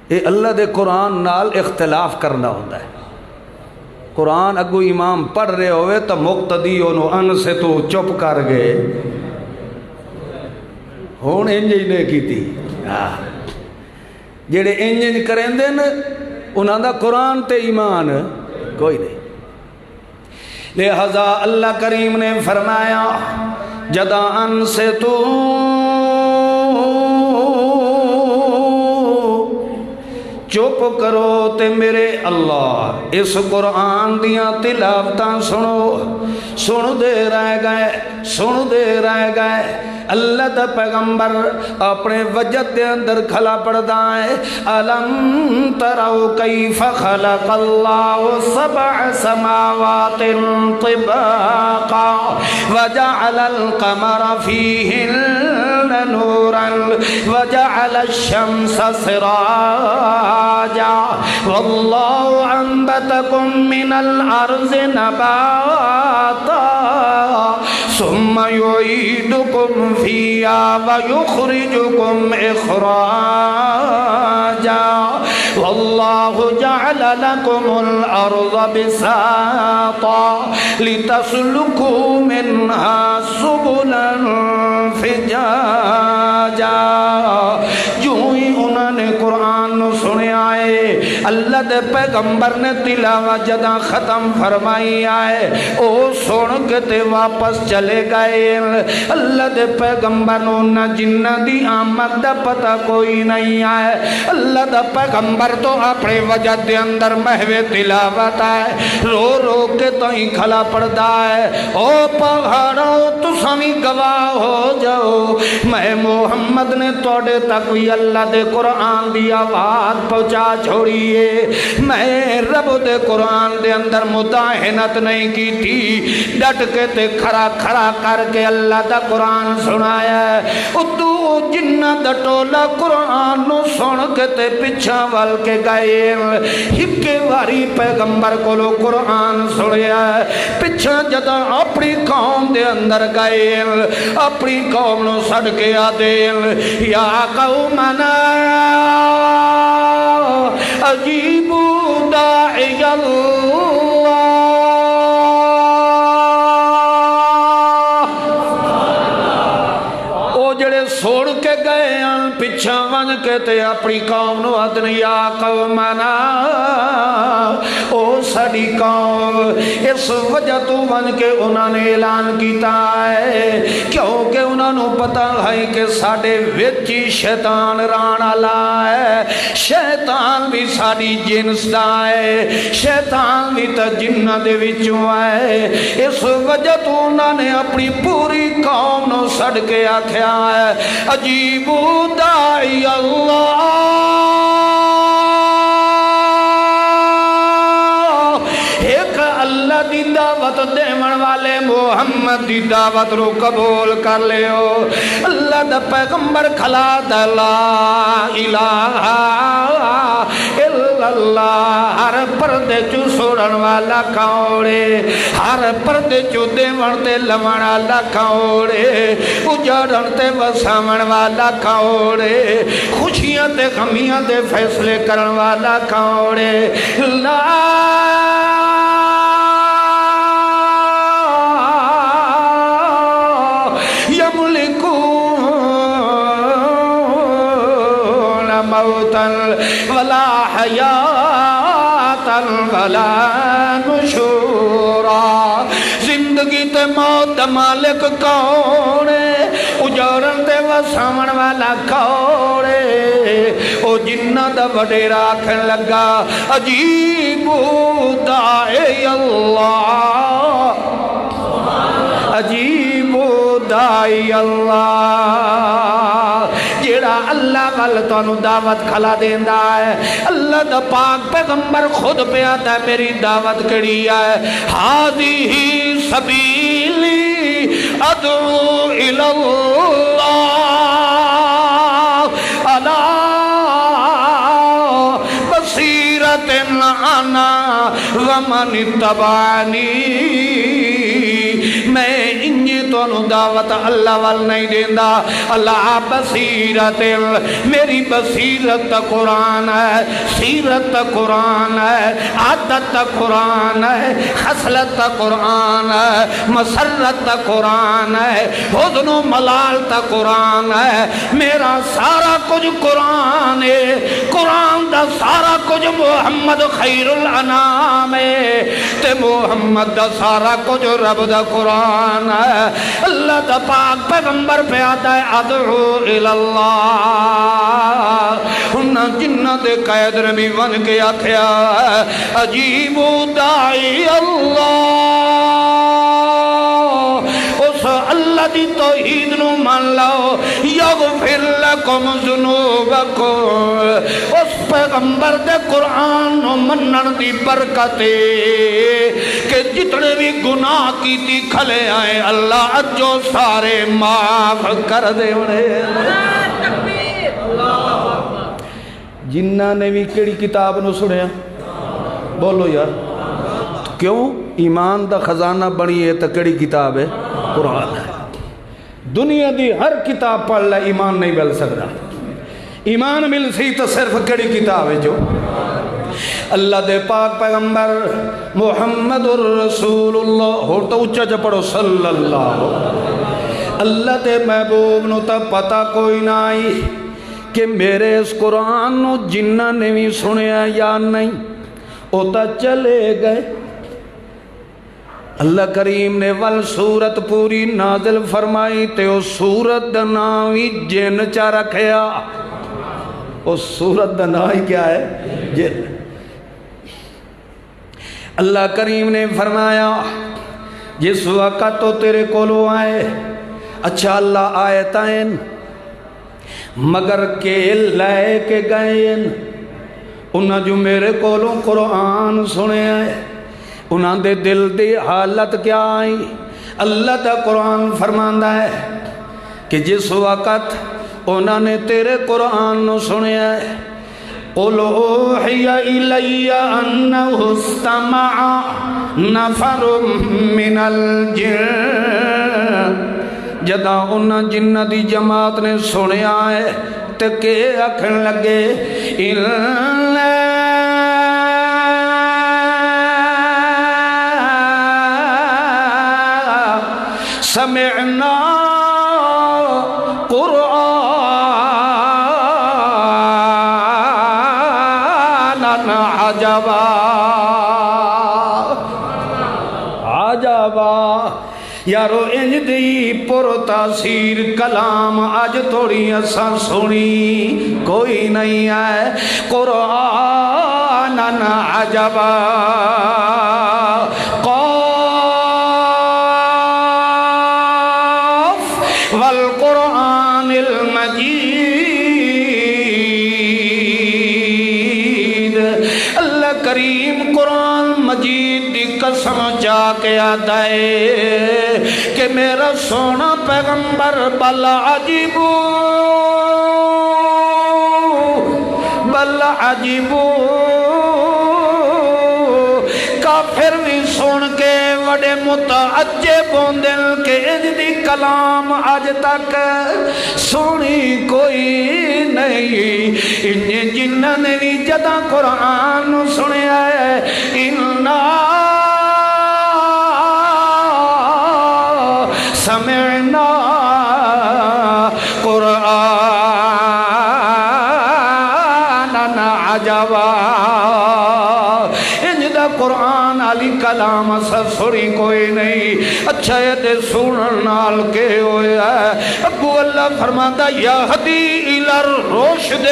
اے اللہ دے قرآن نال اختلاف کرنا ہوتا ہے قرآن اگو امام پڑھ رہے ہوئے تو مقتدی انہوں ان سے تو چپ کر گئے ہون انجن نے کی تھی جڑے انجن کریں دے نا انہاں دا قرآن تے ایمان کوئی نہیں لہذا اللہ کریم نے فرمایا جدا ان سے تو چپ کرو تے میرے اللہ اس قرآن دیاں تلاوتاں سن دے رہ گئے اللہ دا پیغمبر اپنے وجد دے اندر کھلا پڑھدا ہے الم ترو کیف خلق اللہ سبع سماوات طباقا وجعل القمر فیہن نورا وجعل الشمس سراجا واللہ انبتکم من الارض نباتا ثم يعيدكم فيها ويخرجكم إخراجا والله جعل لكم الأرض بساطا لتسلكوا منها سبلا فجاجا جو ہی انہوں نے قرآن سنے آئے اللہ دے پیغمبر نے تلاوت جدا ختم فرمائی آئے او سن کے تے واپس چلے گئے اللہ دے پیغمبر نہ جنہ دی آمد دا پتہ کوئی نہیں آئے اللہ دا پیغمبر تو اپنے وجد دے اندر محوے تلاوت آئے رو رو کے تو ہی کھلا پڑدا ہے او پہاڑوں تو سمی گواہ ہو جاؤ میں محمد نے توڑے تک بھی اللہ دے قرآن دی آواز پہنچا چھوڑیے میں رب دے قرآن دے اندر مداحنت نہیں کی تھی ڈٹ کے تے کھڑا کر کے اللہ دا قرآن سنایا ہے ادو جنہ دا ٹولا قرآن نو سن کے تے پچھا وال کے گئے ہکے واری پیغمبر کو لو قرآن سنیا ہے پچھا جدا اپنی قوم دے اندر گئے اپنی قوم نو سڑ کے آدے یا قومنا عجیبو داعی اللہ او جڑے سوڑ کے گئے ان پچھا ون کے تے اپنی قوم نو ادن یا قومنا او ساڈی قوم اس وجہ تو ون کے انہوں نے اعلان کیتا ہے کیونکہ انہوں نے پتہ ہے کہ ساڈے وچ شیطان ران والا ہے شیطان بھی ساڈی جنس دا ہے شیطان بھی تے جنہ دے وچوں ہے اس وجہ تو انہوں نے اپنی پوری قوم نو سڑ کے آکھیا ہے عجیب داعی اللہ ایک اللہ دی دعوت دیون والے محمد دی دعوت رو قبول کر لیو اللہ دا پیغمبر کھلا دا لا الہ الا اللہ ہر پردے چو سوڑن والا کھوڑے ہر پردے چو دیون تے لون والا کھوڑے اجڑن تے وساون والا کھوڑے خوشیاں تے غمیاں تے فیصلے کرن والا کھوڑے لا ولا حیاتا ولا نشورا زندگی تے موت دا مالک کون ہے اجارن تے وساون والا کون ہے او جنہ دا وڈیرا آکھن لگا عجیب داعی اللہ عجیب داعی اللہ جیڑا اللہ وال تانوں دعوت کھلا دیندا ہے اللہ دا پاک پیغمبر خود پہ آتا ہے میری دعوت کڑی ہے ہذہ سبیلی ادعو الی اللہ علی بصیرۃ انا ومن اتبعنی میں انجی تو دعوت اللہ وال نہیں دیندہ اللہ بصیرت میری بصیرت قرآن ہے سیرت قرآن ہے عادت قرآن ہے خصلت قرآن ہے مسرت قرآن ہے حزن و ملال قرآن ہے میرا سارا کچھ قرآن ہے قرآن دا سارا کچھ محمد خیر الانام ہے تے محمد دا سارا کچھ رب دا قرآن ہے اللہ دا پاک پیغمبر پہ آتا ہے ادعو الاللہ انہاں جنہ دے قید رمی ون کے آکھیا عجیب داعی اللہ اس اللہ دی توحید نو مان لو یغفر لکم ذنوبکم اس پیغمبر دے قرآن نو منن دی برکتے کہ جتنے بھی گناہ کی تھی کھلے آئے اللہ اجو سارے معاف کر دے جنہ نے بھی کیڑی کتاب نو سنیا بولو یار کیوں ایمان دا خزانہ بنی ہے تو کیڑی کتاب ہے قرآن ہے دنیا دی ہر کتاب پڑھ لے ایمان نہیں مل سکتا ایمان مل سی تو صرف کیڑی کتاب ہے جو اللہ دے پاک پیغمبر محمد الرسول اللہ ہو تو اچھا جا پڑھو صلی اللہ اللہ دے محبوب نو تا پتا کوئی نہ آئی کہ میرے اس قرآن نو جنہ نے بھی سنیا یا نہیں او تا چلے گئے اللہ کریم نے ول سورت پوری نازل فرمائی تے او سورت دا ناوی جن چا رکھیا او سورت دا ناوی کیا ہے جن اللہ کریم نے فرمایا جس وقت تو تیرے کولو آئے اچھا اللہ آیتائن مگر کے لائے کے گئین انہاں جو میرے کولوں قرآن سنے آئے انہاں دے دل دی حالت کیا آئی اللہ دا قرآن فرماندہ ہے کہ جس وقت انہاں نے تیرے قرآن نو سنے آئے قُلْ أُوحِيَ إِلَيَّ أَنَّهُ اسْتَمَعَ نَفَرٌ مِّنَ الْجِنِّ جدا انہاں جنہ دی جماعت نے سنے آئے تکے اکھن لگے سمعنا قرآنا عجبا عجبا یارو انج دی پر تاثیر کلام آج تھوڑی اساں سنی کوئی نہیں ہے قرآن عجبا قاف والقرآن المجید اللہ کریم قرآن مجید دی قسم جا کے آتا ہے کہ میرا سونا پیغمبر بل عجیبو کافر بھی سن کے وڈے متعجب ہوندن کہ انج دی کلام آج تک سنی کوئی نہیں انج جنہاں نے بھی جدہ قرآن سنیا ہے سمعنا قرآنا عجبا انج دا قرآن علی کلام اسا سنی کوئی نہیں اچھا یہ دے سنن نال کے ہوئے ہے ابو اللہ فرماتا یہدی الی الرشد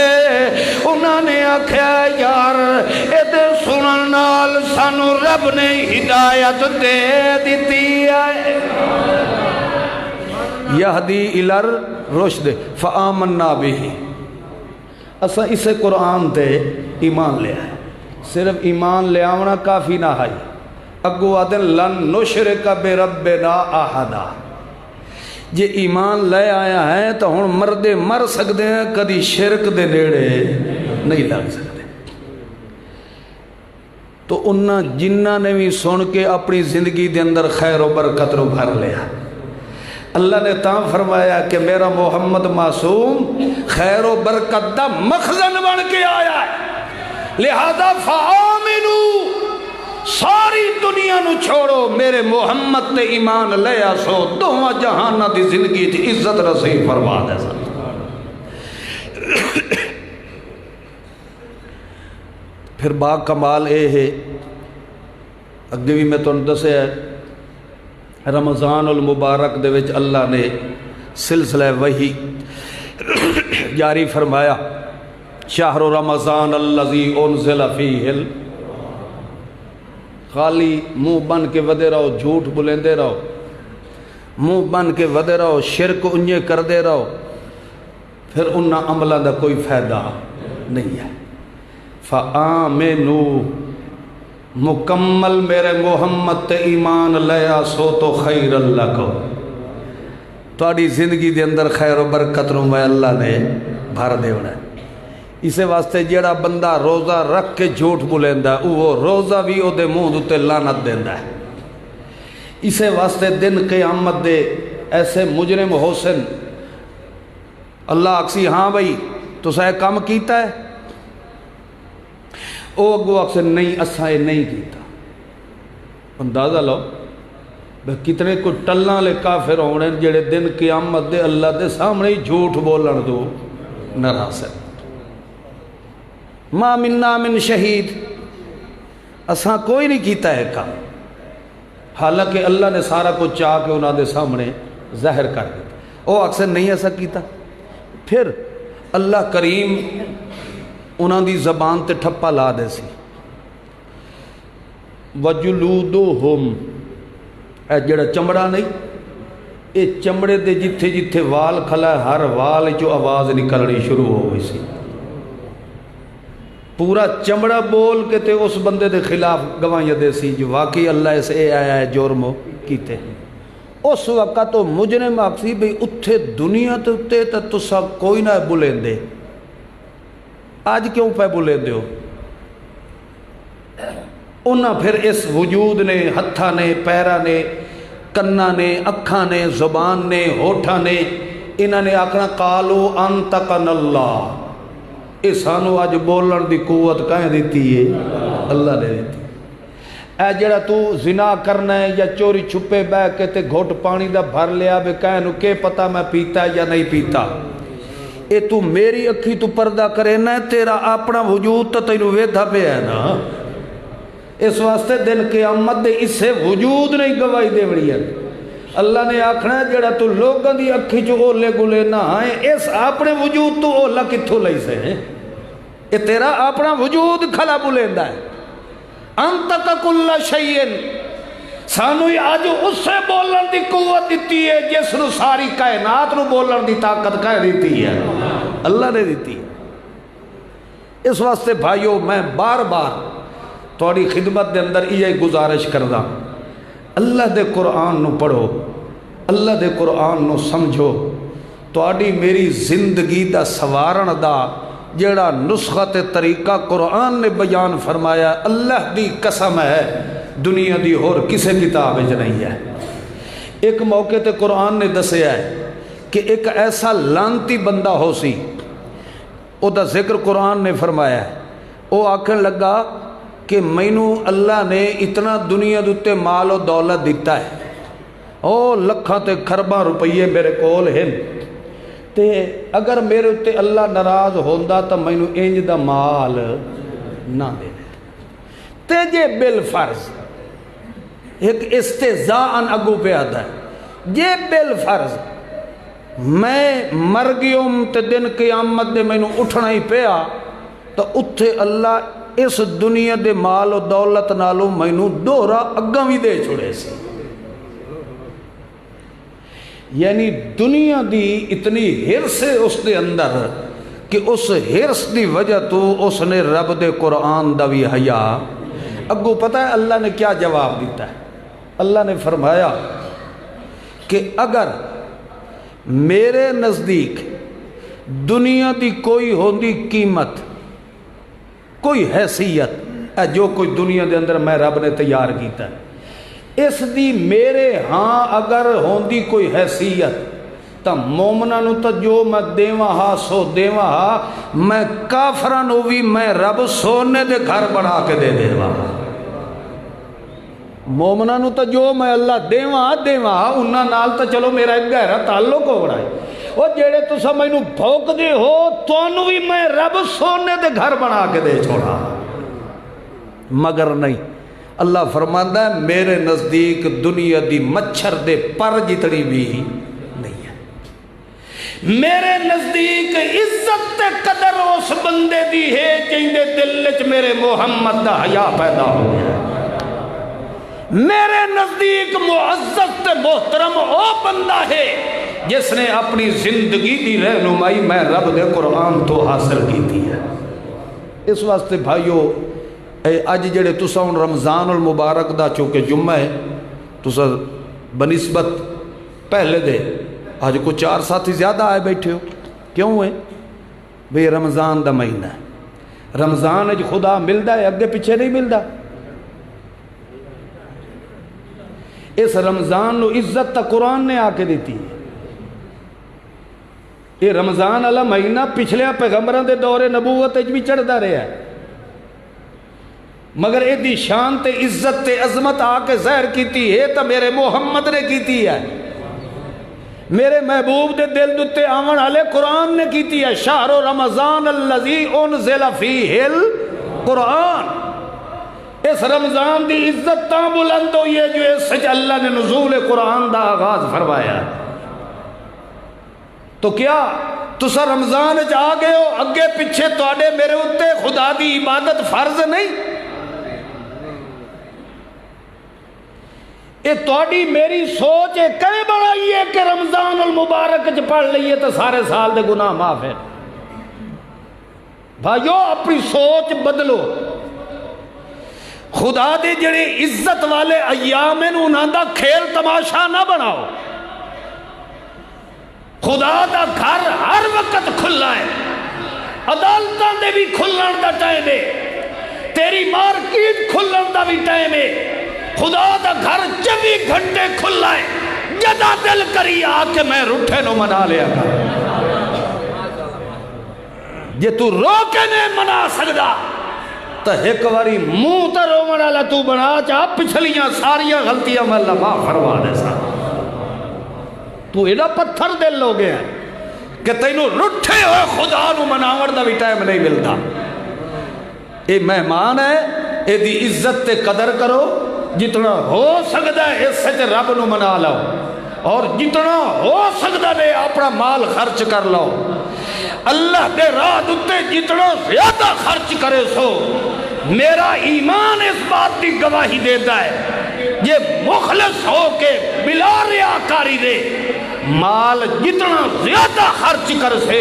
انہوں نے آکھیا یار یہ دے سنن نال سانو رب نے ہدایت دے دیتی ہے یہدی الی الرشد فآمنا به اسا اسے قرآن تے ایمان لے آئے صرف ایمان لے آونا کافی نہ ہے اگو آدن لن نشرک بربنا احدا جے ایمان لے آیا ہے تو ہن مردے مر سکتے ہیں کدی شرک دے نیڑے نہیں لگ سکتے تو انہاں جنہ نے بھی سن کے اپنی زندگی دے اندر خیر و برکت رو بھر لیا اللہ نے تاں فرمایا کہ میرا محمد معصوم خیر و برکت دا مخزن بن کے آیا ہے لہذا فآمنو ساری دنیا نو چھوڑو میرے محمد تے ایمان لے آسو دوہاں جہانہ دی زندگی تھی عزت رسی فرما دے سا پھر با کمال اے ہے اگے بھی میں تو دسے ہے رمضان المبارک دے وچ اللہ نے سلسلہ وحی جاری فرمایا شہر رمضان الذی انزل فیہ خالی منہ بن کے ودے رہو جھوٹ بلیندے رہو منہ بن کے ودے رہو شرک انجے کر دے رہو پھر انہاں عملہ دا کوئی فائدہ نہیں ہے فآمنو مکمل میرے محمد تے ایمان لیا سو تو خیر اللہ کو تھوڑی زندگی دے اندر خیر و برکت رو میں اللہ نے بھر دے ہونا ہے اسے واسطے جیڑا بندہ روزہ رکھ کے جھوٹ بولیندا ہے وہ روزہ بھی او دے منہ تے لعنت دیندا ہے اسے واسطے دن قیامت دے ایسے مجرم حسن اللہ اکسی ہاں بھائی تو سائے کام کیتا ہے او اگو اکثر نہیں اسائے نہیں کیتا اندازہ لو کتنے کو ٹلنا لے کافر ہونے جڑے دن قیامت دے اللہ دے سامنے جھوٹ بولن دو نراس ہے ما مننا من شہید اساں کوئی نہیں کیتا ہے کام حالانکہ اللہ نے سارا کچھ چاہ کے انہاں دے سامنے ظاہر کر دیتا او اکثر نہیں ایسا کیتا پھر اللہ کریم انہاں دی زبان تے ٹھپا لا دے سی وجلودہم اے جڑا چمڑا نہیں اے چمڑے دے جتھے جتھے وال کھلا ہے ہر وال جو آواز نکلنی شروع ہو گئی سی پورا چمڑا بول کے تے اس بندے دے خلاف گواہیاں دے سی جو واقعی اللہ سے اے آیا ہے جرمو کیتے ہیں اس وقت تو مجرم آکسی بھی اتھے دنیا تے اتے تا تسا کوئی نہ بلین دے آج کیوں پہ بلین دے ہو انہاں پھر اس وجود نے ہتھا نے پیرا نے کنا نے اکھا نے زبان نے ہوٹھا نے انہاں نے آکھنا قالو انتقن اللہ اس سانو آج بولن دی قوت کہیں دیتی ہے اللہ نے دیتی اے جڑا تو زنا کرنا ہے یا چوری چھپے بہ کے تے گھٹ پانی دا بھر لیا بے کہنو کہ پتہ میں پیتا یا نہیں پیتا، اے تو میری اکھی تو پردہ کرے نا، تیرا اپنا وجود تو تینوں ویدھا پہ ہے نا۔ اس واسطے دن قیامت دے اس سے وجود نہیں گواہی دے بڑی ہے۔ اللہ نے آکھنا ہے جڑا تو لوگوں دی اکھی جو اولے گلے نہ آئیں، اس اپنے وجود تو اولا کتھوں لئی سے ہیں، اے تیرا اپنا وجود کھلا بلیندہ ہے۔ انتک کل شیئن، سانو آج اس سے بولن دی قوت دیتی ہے جس نو ساری کائنات نو بولن دی طاقت کہہ دیتی ہے، اللہ نے دیتی ہے۔ اس واسطے بھائیو میں بار بار تھوڑی خدمت دے اندر یہ گزارش کردہ، اللہ دے قرآن نو پڑھو، اللہ دے قرآن نو سمجھو، تھوڑی میری زندگی دا سوارن دا جڑا نسخت طریقہ قرآن نے بیان فرمایا، اللہ دی قسم ہے دنیا دی اور کسے کتاب وچ نہیں ہے۔ ایک موقع تے قرآن نے دسیا ہے کہ ایک ایسا لانتی بندہ ہو سی، او دا ذکر قرآن نے فرمایا ہے، او آکھن لگا کہ مینوں اللہ نے اتنا دنیا دوتے مال و دولت دیتا ہے، او لکھاں تے خرباں روپیے میرے کول ہیں، تے اگر میرے تے اللہ ناراض ہوندا تا مینوں انج دا مال نہ دے تے جے بالفرض ایک استہزاءً اگو پہ آتا ہے، جے بالفرض میں مر گیوں تے دن قیامت دے مینوں اٹھنا ہی پیا تو اتھے اللہ اس دنیا دے مال و دولت نالوں مینوں دوہرا اگاں بھی دے چھوڑے سی۔ یعنی دنیا دی اتنی ہرس ہے اس دے اندر کہ اس ہرس دی وجہ تو اس نے رب دے قرآن دا بھی حیا اگو پتہ ہے اللہ نے کیا جواب دیتا ہے؟ اللہ نے فرمایا کہ اگر میرے نزدیک دنیا دی کوئی ہوندی قیمت، کوئی حیثیت، جو کوئی دنیا دے اندر میں رب نے تیار کیتا ہے، اس دی میرے ہاں اگر ہوندی کوئی حیثیت تا مومنہ نو تا جو میں دیواں ہا سو دیواں ہا، میں کافران ہوئی میں رب سونے دے گھر بڑھا کے دے دیواں، مومنہ نو تا جو میں اللہ دیواں ہا انہاں نال تا چلو میرا ایک گہرا تعلق ہو رہا ہے، وہ جیڑے تو سب میں نو بھوک دے ہو تو انہوں بھی میں رب سونے دے گھر بنا کے دے چھوڑا، مگر نہیں، اللہ فرماتا ہے میرے نزدیک دنیا دی مچھر دے پر جتنی بھی نہیں ہے، میرے نزدیک عزت تے قدر اس بندے دی ہے جن دے دل وچ میرے محمد دا حیا پیدا ہو گیا، میرے نزدیک معزز تے محترم او بندہ ہے جس نے اپنی زندگی دی رہنمائی میں رب دے قرآن تو حاصل کی تھی ہے۔ اس واسطے بھائیو اج جڑے تسا ان رمضان المبارک دا چونکہ جمعہ ہے تسا بنسبت پہلے دے آج کو 4 ساتھی زیادہ آئے بیٹھے ہو، کیوں ہوئے؟ بھئی رمضان دا مہینہ ہے، رمضان اج خدا ملدا ہے اگے پیچھے نہیں ملدا، اس رمضان نو عزت تا قرآن نے آ کے دیتی ہے، یہ رمضان والا مہینہ پچھلے پیغمبران دے دور نبوت بھی چڑھتا رہا ہے، مگر یہ دی شان تے عزت تے عظمت آ کے ظاہر کیتی ہے تو میرے محمد نے کیتی ہے، میرے محبوب دے دل دتے آون والے قرآن نے کیتی ہے، شہر رمضان الذی انزل فیہ القرآن، اس رمضان دی عزت تاں بلند ہوئی ہے جو اس سے اللہ نے نزول قرآن دا آغاز فرمایا، تو کیا تسا رمضان جا گئے ہو اگے پیچھے تواڈے میرے اتے خدا دی عبادت فرض نہیں؟ یہ تواڈی میری سوچ ہے کہیں بڑھائی ہے کہ رمضان المبارک چ پڑھ لئیے تو سارے سال دے گناہ معاف ہے؟ بھائیو اپنی سوچ بدلو، خدا دے جڑے عزت والے ایام ہیں انہاں دا کھیل تماشا نہ بناؤ، خدا دا گھر ہر وقت کھلا ہے، عدالتاں دے بھی کھلن دا ٹائم ہے، تیری مارکیٹ کھلن دا بھی ٹائم ہے، خدا دا گھر 24 گھنٹے کھلا ہے، جدا دل کری آ کے میں روٹھے نو منا لیا کر، جے تو رو کے نہیں منا سکدا تو ایک واری منہ تے روون بناون والا تو بنا چا پچھلیاں ساریاں غلطیاں میں اللہ معاف فرما دے سا تو ایڈا پتھر دل ہو گیا کہ تینوں رٹھے ہوئے خدا نو مناون دا بھی ٹائم نہیں ملتا اے مہمان ہے اے دی عزت تے قدر کرو جتنا ہو سکتا ہے اس سے رب نو منا لو اور جتنا ہو سکتا ہے اپنا مال خرچ کر لو اللہ دے راہ دتے جتنا زیادہ خرچ کرے سو میرا ایمان اس بات کی گواہی دیتا ہے یہ مخلص ہو کے بلا ریاکاری دے مال جتنا زیادہ خرچ کر سے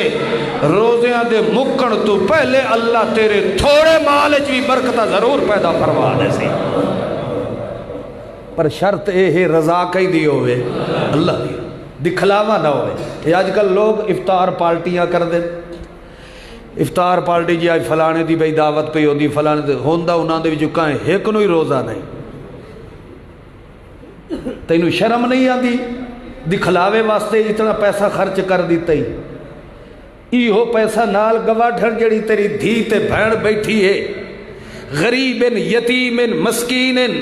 روزیاں دے مکن تو پہلے اللہ تیرے تھوڑے مال بھی برکتہ ضرور پیدا فرما دے سی پر شرط اے ہے رضا کئی دی ہوئے اللہ دی دکھلاوا نہ ہوئے یہ آج کل لوگ افطار پارٹیاں کر دیں افطار پارٹی جی آج فلانے دی بھئی دعوت پہ ہوندی فلانے دی ہوندہ انہاں دے بھی کہیں ایک نوی روزہ نہیں تینوں شرم نہیں آندی دکھلاوے واسطے اتنا پیسہ خرچ کر دیتا ہی ایہو پیسہ نال گواٹھن جڑی تیری دھی تے بھین بیٹھی ہے غریبن یتیمن مسکینن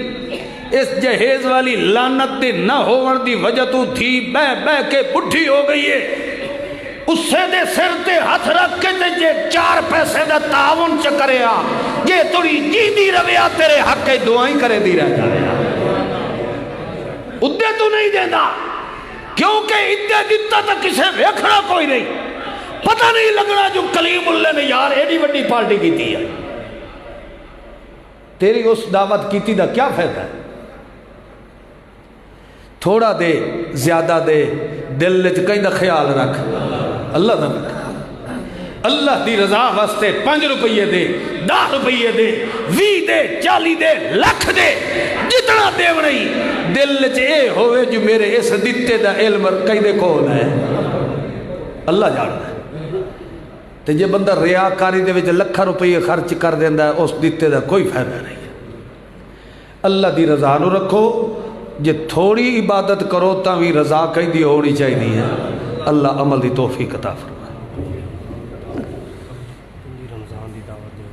اس جہیز والی لعنت دی نہ ہون دی وجہ تو تھی بے بے کے بڑھی ہو گئی ہے اس سے دے سر تے ہاتھ رکھ کے تے جے 4 پیسے دا تعاون چکرے آ یہ توڑی جی دی رویا تیرے حق کے دعائیں کرے دی رہ جائے ادھے تو نہیں دینا کیونکہ ادھے دیتا تا کسے ویکھنا کوئی نہیں پتہ نہیں لگنا جو کلیم اللہ نے یار ایڈی وڈی پارٹی کی تھی ہے تیری اس دعوت کی تھی دا کیا فائدہ ہے تھوڑا دے زیادہ دے دل لچ کہیں دا خیال رکھ اللہ دا رکھ اللہ دی رضا واسطے 5 روپیے دے 10 روپیے دے 20 دے 40 دے لکھ دے جتنا دے نہیں دل لچ اے ہوئے جو میرے اس دیتے دا علم کہیں دے کون ہے اللہ جانتا ہے تے جے بندہ ریاکاری دے وچ لکھا روپیے خرچ کر دیندا ہے اس دیتے دا کوئی فائدہ نہیں ہے اللہ دی رضا نو رکھو جے تھوڑی عبادت کرو تا بھی رضا کہیں دی ہونی چاہیے ہے اللہ عمل دی توفیق عطا فرمائے رمضان دی دعوت دے